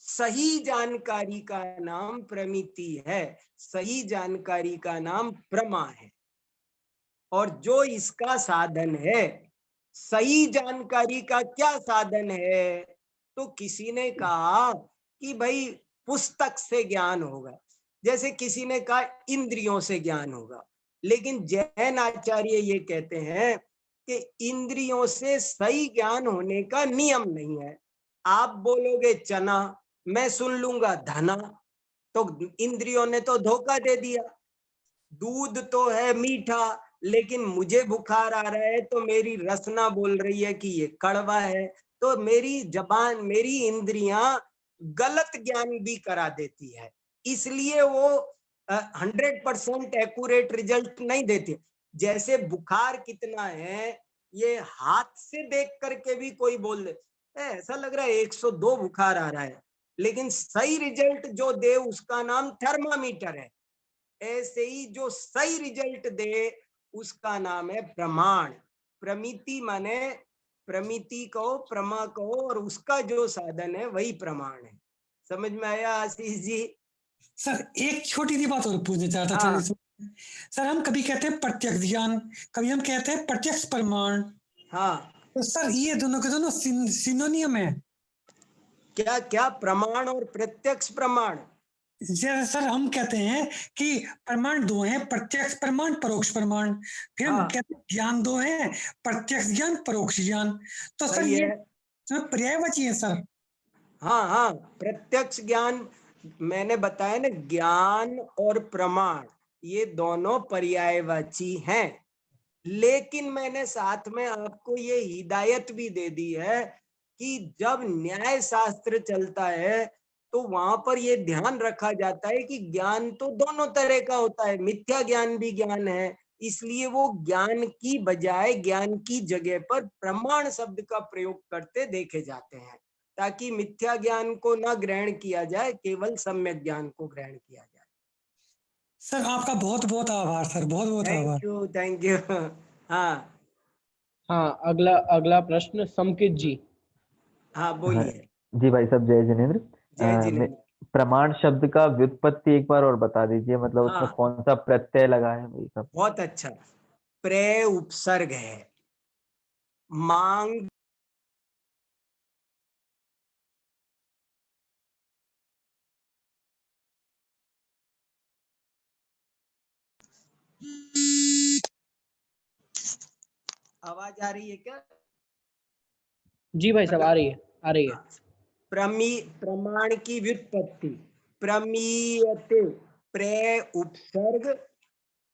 सही जानकारी का नाम प्रमिति है, सही जानकारी का नाम प्रमा है। और जो इसका साधन है, सही जानकारी का क्या साधन है? तो किसी ने कहा कि भाई पुस्तक से ज्ञान होगा, जैसे किसी ने कहा इंद्रियों से ज्ञान होगा। लेकिन जैन आचार्य ये कहते हैं कि इंद्रियों से सही ज्ञान होने का नियम नहीं है। आप बोलोगे चना, मैं सुन लूंगा धना, तो इंद्रियों ने तो धोखा दे दिया। दूध तो है मीठा, लेकिन मुझे बुखार आ रहा है तो मेरी रसना बोल रही है कि ये कड़वा है। तो मेरी जबान, मेरी इंद्रियां गलत ज्ञान भी करा देती है, इसलिए वो 100% एक्यूरेट रिजल्ट नहीं देती। जैसे बुखार कितना है ये हाथ से देख करके भी कोई बोल दे, ऐसा लग रहा है 102 बुखार आ रहा है, लेकिन सही रिजल्ट जो दे उसका नाम थर्मामीटर है। ऐसे ही जो सही रिजल्ट दे उसका नाम है प्रमाण। प्रमिति माने प्रमिति कहो, प्रमा कहो, और उसका जो साधन है वही प्रमाण है। समझ में आया आशीष जी? सर एक छोटी सी बात और पूछना चाहता था हाँ। इसमें। सर हम कभी कहते हैं प्रत्यक्ष ज्ञान, कभी हम कहते हैं प्रत्यक्ष प्रमाण। हाँ, तो सर ये दोनों के दोनों सिनोनियम है। क्या क्या प्रमाण और प्रत्यक्ष प्रमाण? जैसे सर हम कहते हैं कि प्रमाण दो हैं, प्रत्यक्ष प्रमाण, परोक्ष प्रमाण। फिर हम हाँ, कहते हैं ज्ञान दो हैं, प्रत्यक्ष ज्ञान, परोक्ष ज्ञान। तो सर सही ये है। पर्यायवाची है सर। हाँ हाँ, प्रत्यक्ष ज्ञान मैंने बताया ना, ज्ञान और प्रमाण ये दोनों पर्यायवाची हैं। लेकिन मैंने साथ में आपको ये हिदायत भी दे दी है कि जब न्याय शास्त्र चलता है तो वहां पर ये ध्यान रखा जाता है कि ज्ञान तो दोनों तरह का होता है, मिथ्या ज्ञान भी ज्ञान है। इसलिए वो ज्ञान की बजाय, ज्ञान की जगह पर प्रमाण शब्द का प्रयोग करते देखे जाते हैं, ताकि मिथ्या ज्ञान को न ग्रहण किया जाए, केवल सम्यक ज्ञान को ग्रहण किया जाए। सर आपका बहुत बहुत आभार सर, बहुत बहुत आभार। Thank you, thank you. हाँ हाँ, अगला अगला प्रश्न समकित जी। हाँ, हाँ बोलिए। जी भाई साहब, जय जिनेन्द्र। जय जिनेन्द्र। प्रमाण शब्द का व्युत्पत्ति एक बार और बता दीजिए, मतलब उसमें हाँ, कौन सा प्रत्यय लगा है भाई साहब? बहुत अच्छा। प्रे उपसर्ग है, मांग आवाज आ रही है क्या? जी भाई साहब, हेलो। आ रही है, आ रही है। हाँ। प्रमाण की व्युत्पत्ति, प्रमीयते, प्रे उपसर्ग,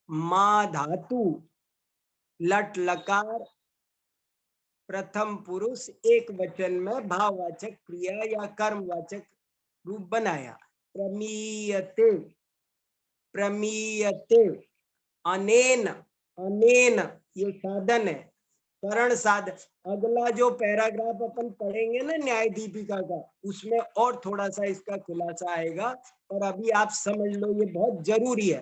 मा धातु, लट लकार, प्रथम पुरुष एक वचन में भाववाचक क्रिया या कर्मवाचक रूप बनाया। प्रमीयते, प्रमीयते, अनेन, अनेन ये साधन है, करण साधन। अगला जो पैराग्राफ अपन पढ़ेंगे ना न्याय दीपिका का, उसमें और थोड़ा सा इसका खुलासा आएगा, और अभी आप समझ लो, ये बहुत जरूरी है।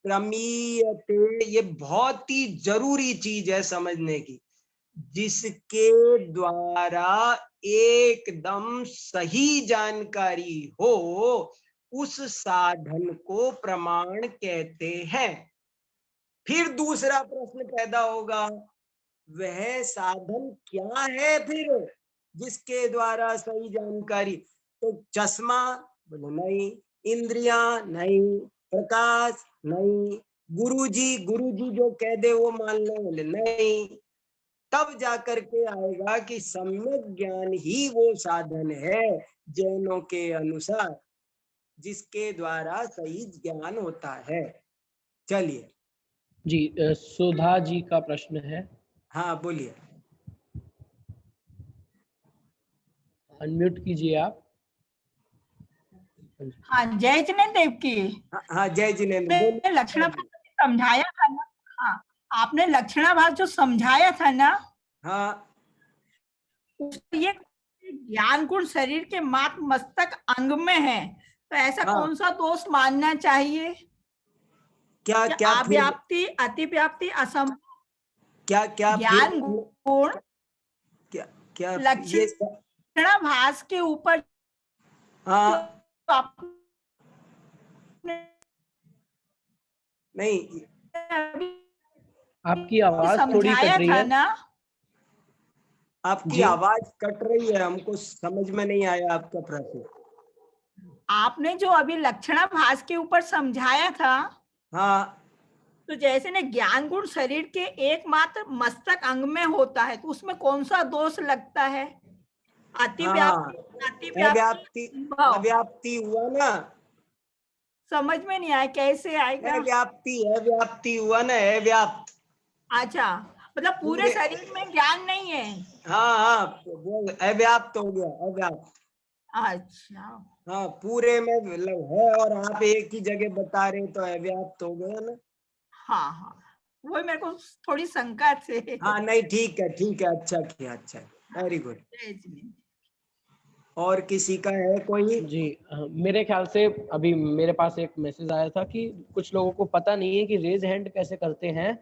प्रमीयते ये बहुत ही जरूरी चीज है समझने की। जिसके द्वारा एकदम सही जानकारी हो उस साधन को प्रमाण कहते हैं। फिर दूसरा प्रश्न पैदा होगा, वह साधन क्या है फिर जिसके द्वारा सही जानकारी? तो चश्मा? बोले नहीं। इंद्रियां? नहीं। प्रकाश? नहीं। गुरुजी जो कह दे वो मान लो? बोले नहीं। तब जाकर के आएगा कि सम्यक ज्ञान ही वो साधन है जैनों के अनुसार। जिसके द्वारा सही ज्ञान होता है। चलिए। जी सुधा जी का प्रश्न है, हाँ बोलिए। अनम्यूट कीजिए आप। हाँ, जय जिनेन्द्र देव की। हाँ जय जिनेन्द्र बोलिए। आपने लक्षणाभास समझाया था ना। हाँ, आपने लक्षणाभास जो समझाया था ना, हाँ उसमें ये ज्ञान गुण शरीर के मात्र मस्तक अंग में है, तो ऐसा हाँ। कौन सा दोष मानना चाहिए? क्या क्या क्या फिर अव्याप्ति, अतिव्याप्ति, असम, क्या क्या ज्ञान फिर गुण क्या क्या ये लक्षणाभास के ऊपर जो हाँ आपने नहीं, अभी आपकी आवाज थोड़ी समझाया कट रही था है। ना, आपकी जी। आवाज कट रही है, हमको समझ में नहीं आया आपका प्रश्न। आपने जो अभी लक्षणाभास के ऊपर समझाया था, हाँ तो जैसे ने ज्ञान गुण शरीर के एकमात्र मस्तक अंग में होता है, तो उसमें कौन सा दोष लगता है? हाँ अतिव्याप्ति, अव्याप्ति अतिव्याप्ति भाव। अव्याप्ति हुआ ना, समझ में नहीं आया, कैसे आएगा? अव्याप्ति हुआ ना, अव्याप्त। अच्छा, मतलब पूरे शरीर में ज्ञान नहीं है। हाँ वो अव्याप्त हो गया, अव्याप्त। अच्छा, हाँ पूरे में मतलब है और आप एक ही जगह बता रहे तो अव्याप्त हो गया ना। हाँ हाँ, वो मेरे को थोड़ी शंका से। हाँ नहीं ठीक है, अच्छा किया, अच्छा, वेरी गुड। और किसी का है कोई? जी मेरे ख्याल से अभी मेरे पास एक मैसेज आया था कि कुछ लोगों को पता नहीं है कि रेज हैंड कैसे करते हैं,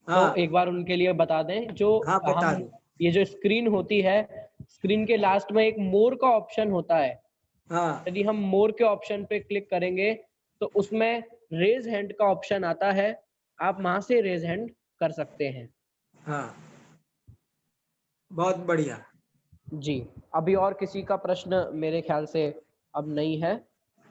हाँ तो एक बार उनके लिए बता दें। जो हाँ बता हम दो। ये जो स्क्रीन होती है, स्क्रीन के लास्ट में एक मोर का ऑप्शन होता है। हाँ यदि हम मोर के ऑप्शन पे क्लिक करेंगे तो उसमें रेज हैंड का ऑप्शन आता है, आप वहां से रेज हैंड कर सकते हैं। हाँ बहुत बढ़िया। जी अभी और किसी का प्रश्न मेरे ख्याल से अब नहीं है।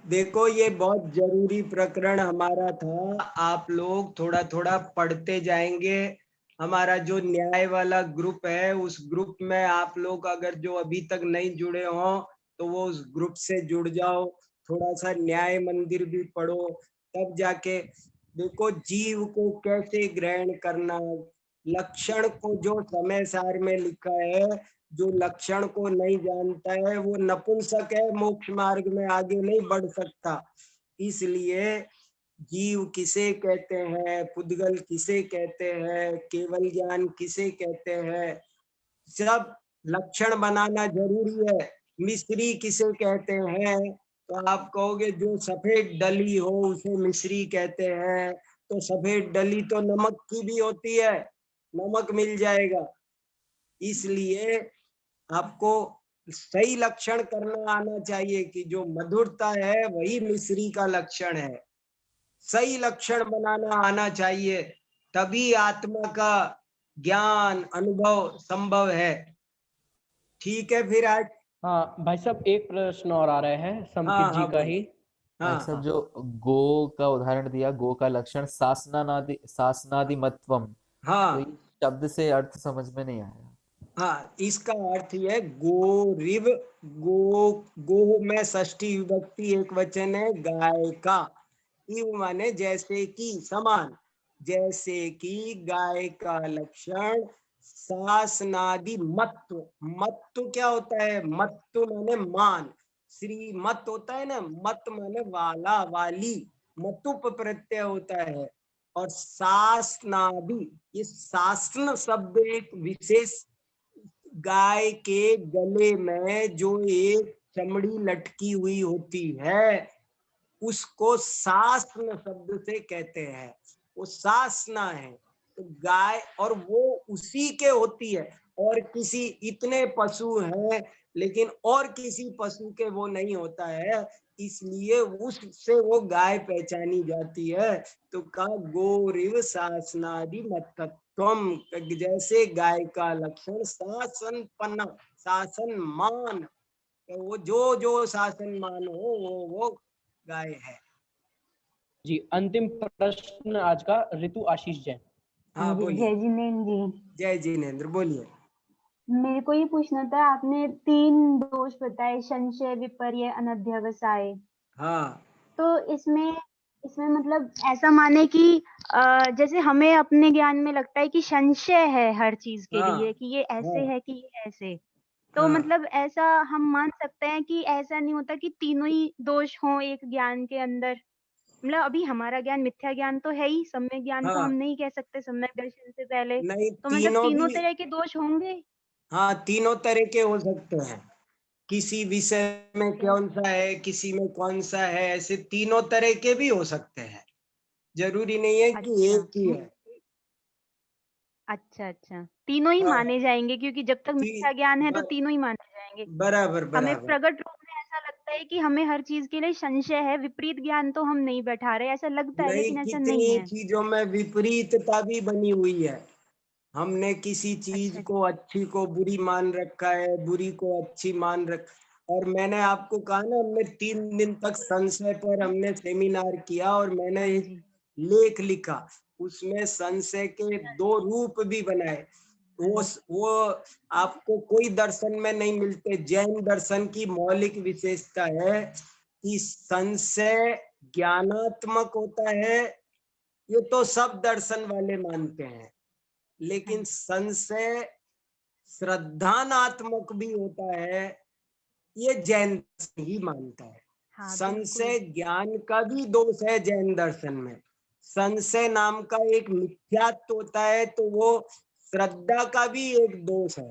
देखो ये बहुत जरूरी प्रकरण हमारा था, आप लोग थोड़ा थोड़ा पढ़ते जाएंगे। हमारा जो न्याय वाला ग्रुप है, उस ग्रुप में आप लोग अगर जो अभी तक नहीं जुड़े हो तो वो उस ग्रुप से जुड़ जाओ, थोड़ा सा न्याय मंदिर भी पढ़ो, तब जाके देखो जीव को कैसे ग्रहण करना। लक्षण को जो समय सार में लिखा है, जो लक्षण को नहीं जानता है वो नपुंसक है, मोक्ष मार्ग में आगे नहीं बढ़ सकता। इसलिए जीव किसे कहते हैं, पुद्गल किसे कहते हैं, केवल ज्ञान किसे कहते हैं, सब लक्षण बनाना जरूरी है। मिश्री किसे कहते हैं, तो आप कहोगे जो सफेद डली हो उसे मिश्री कहते हैं, तो सफेद डली तो नमक की भी होती है, नमक मिल जाएगा। इसलिए आपको सही लक्षण करना आना चाहिए कि जो मधुरता है वही मिश्री का लक्षण है। सही लक्षण बनाना आना चाहिए, तभी आत्मा का ज्ञान अनुभव संभव है। ठीक है फिर आज। हाँ भाई साहब एक प्रश्न और आ रहे हैं संकित जी का ही। हाँ भाई साहब हाँ जो गो का उदाहरण दिया, गो का लक्षण शासनादि मत्वम, तो हाँ ये शब्द से अर्थ समझ में नहीं आया। हाँ, इसका अर्थ है गो रिव, गो, गो में षष्ठी विभक्ति एक वचन है गाय का, इव माने जैसे कि, समान, जैसे कि गाय का लक्षण शासनादि मत्व। मत्व क्या होता है? मत्व माने मान, श्री मत होता है ना, मत माने वाला वाली, मतुप प्रत्यय होता है। और शासनादि, ये शासन शब्द एक विशेष, गाय के गले में जो एक चमड़ी लटकी हुई होती है उसको शासन शब्द से कहते हैं, वो शासना है। तो गाय, और वो उसी के होती है, और किसी, इतने पशु हैं लेकिन और किसी पशु के वो नहीं होता है, इसलिए उससे वो गाय पहचानी जाती है। तो कहा गोरिव शासनादि मतत्वम, जैसे गाय का लक्षण शासन पन्ना, शासन मान, तो वो जो शासन मान हो वो गाय है। जी अंतिम प्रश्न आज का ऋतु आशीष जैन। हाँ जी, बोलिए। जय जिनेन्द्र जी। जय जिनेन्द्र बोलिए। मेरे को ये पूछना था, आपने 3 दोष बताए, संशय, विपर्य, अनध्यवसाय। हाँ तो इसमें इसमें मतलब ऐसा माने कि जैसे हमें अपने ज्ञान में लगता है कि संशय है हर चीज के हाँ, लिए कि ये ऐसे हाँ, है कि ये ऐसे, तो हाँ, मतलब ऐसा हम मान सकते हैं कि ऐसा नहीं होता कि तीनों ही दोष हों एक ज्ञान के अंदर। मतलब अभी हमारा ज्ञान मिथ्या ज्ञान तो है ही, सम्यक ज्ञान तो हम हाँ, नहीं कह सकते सम्यक दर्शन से पहले। नहीं तो मतलब तीनों तीनों भी, तरह के दोष होंगे। हाँ तीनों तरह के हो सकते हैं। किसी विषय में अच्छा, कौन सा है, किसी में कौन सा है, ऐसे तीनों तरह के भी हो सकते हैं। जरूरी नहीं है कि अच्छा, एक ही है। अच्छा, अच्छा। तीनों ही हाँ, माने जाएँगे क्योंकि जब तक ती, मिथ्या ज्ञान है तो ब- तीनों ही माने जाएँगे। बराबर हमें बराबर। प्रकट रूप में ऐसा लगता है कि हमें हर चीज़ के लिए संशय है, विपरीत ज्ञान तो हम नहीं बैठा रहे, ऐसा लगता है नहीं, लेकिन ऐसा नहीं कितनी है। चीजों में विपरीतता भी बनी हुई है। हमने किसी चीज अच्छा, को अच्छी को बुरी मान रखा है, बुरी को अच्छी मान रख। और मैंने आपको कहा ना, हमने 3 दिन तक संशय पर हमने सेमिनार किया और मैंने हाँ एक जी। लेख लिखा। उसमें संशय के 2 रूप भी बनाए। वो आपको कोई दर्शन में नहीं मिलते। जैन दर्शन की मौलिक विशेषता है कि संशय ज्ञानात्मक होता है। ये तो सब दर्शन वाले मानते हैं, लेकिन संशय श्रद्धानात्मक भी होता है। ये जैन दर्शन ही मानता है। हाँ, बिल्कुल। संशय ज्ञान का भी दोष है जैन दर्शन में। संशय नाम का एक मिथ्यात्व होता है, तो वो श्रद्धा का भी एक दोष है।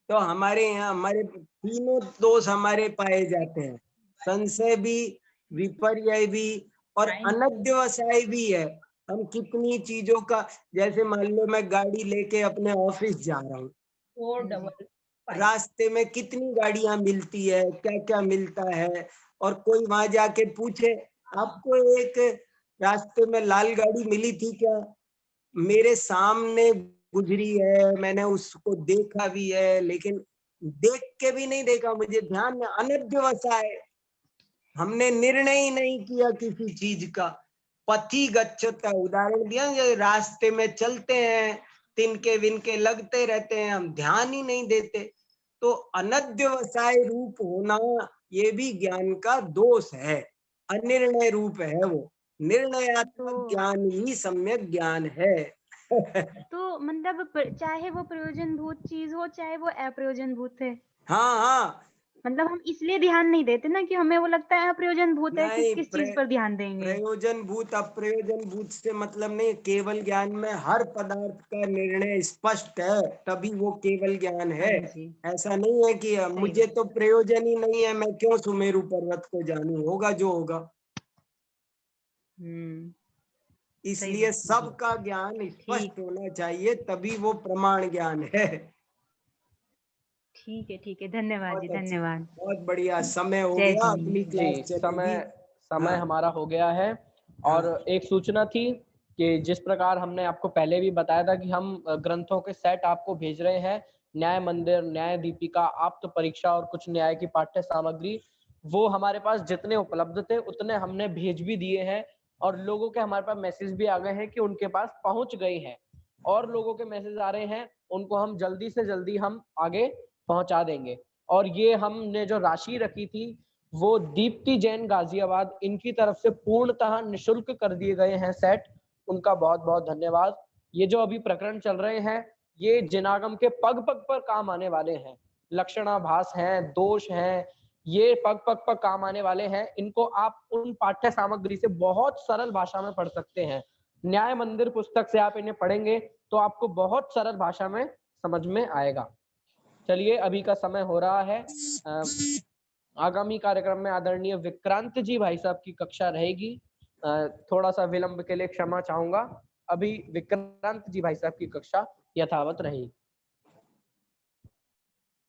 तो हमारे यहाँ हमारे तीनों दोष हमारे पाए जाते हैं। संशय भी, विपर्य भी और अनध्यवसाय भी है। हम कितनी चीजों का, जैसे मान लो मैं गाड़ी लेके अपने ऑफिस जा रहा हूँ, 455। रास्ते में कितनी गाड़ियां मिलती है, क्या क्या मिलता है। और कोई वहां जाके पूछे, आपको एक रास्ते में लाल गाड़ी मिली थी क्या? मेरे सामने गुजरी है, मैंने उसको देखा भी है, लेकिन देख के भी नहीं देखा, मुझे ध्यान में अनध्यवसाय। हमने निर्णय ही नहीं किया किसी चीज का। पथि गच्छता उदाहरण दिया, जो रास्ते में चलते हैं, तिनके विनके लगते रहते हैं, हम ध्यान ही नहीं देते। तो अनध्यवसाय रूप होना ये भी ज्ञान का दोष है। अनिर्णय रूप है वो। निर्णयात्मक तो ज्ञान ही सम्यक ज्ञान है। तो मतलब चाहे वो प्रयोजनभूत चीज़ हो, चाहे वो अप्रयोजनभूत है। हाँ, हाँ। मतलब हम इसलिए ध्यान नहीं देते ना कि हमें वो लगता है अप्रयोजनभूत है, नहीं, किस चीज़ पर ध्यान देंगे? प्रयोजन भूत अप्रयोजन भूत से मतलब नहीं। केवल ज्ञान में हर पदार्थ का निर्णय स्पष्ट है, तभी वो केवल ज्ञान हाँ है। जी, ऐसा नहीं है कि सही मुझे बात। तो प्रयोजन ही नहीं है, मैं क्यों सुमेरु पर्वत को जानूं, होगा जो होगा। हुँ, सही इसलिए बात है। सबका ज्ञान ठीक स्पष्ट होना चाहिए, तभी वो प्रमाण ज्ञान है। ठीक है। धन्यवाद जी, बहुत अच्छी, धन्यवाद। बहुत बढ़िया। समय हो जय गया, जी। अगली जी, क्लास चलेगी। समय समय हाँ, हमारा हो गया है। और हाँ, एक सूचना थी कि जिस प्रकार हमने आपको पहले भी बताया था कि हम ग्रंथों के सेट आपको भेज रहे हैं, न्याय मंदिर, न्याय दीपिका, आप्त परीक्षा और कुछ न्याय की पाठ्य सामग्री, वो हमारे पास जितने उपलब्ध थे उतने हमने भेज भी दिए हैं। और लोगों के हमारे पास मैसेज भी आ गए हैं कि उनके पास पहुंच गए हैं। और लोगों के मैसेज आ रहे हैं, उनको हम जल्दी से जल्दी हम आगे पहुंचा देंगे। और ये हमने जो राशि रखी थी वो दीप्ति जैन गाजियाबाद, इनकी तरफ से पूर्णतः निशुल्क कर दिए गए हैं सेट। उनका बहुत बहुत धन्यवाद। ये जो अभी प्रकरण चल रहे हैं, ये जिनागम के पग पग पर काम आने वाले हैं। लक्षणाभास हैं, दोष हैं, ये पग पग पर काम आने वाले हैं। इनको आप उन पाठ्य सामग्री से बहुत सरल भाषा में पढ़ सकते हैं। न्याय मंदिर पुस्तक से आप इन्हें पढ़ेंगे तो आपको बहुत सरल भाषा में समझ में आएगा। चलिए, अभी का समय हो रहा है। आगामी कार्यक्रम में आदरणीय विक्रांत जी भाई साहब की कक्षा रहेगी। थोड़ा सा विलंब के लिए क्षमा चाहूंगा। अभी विक्रांत जी भाई साहब की कक्षा यथावत रहेगी।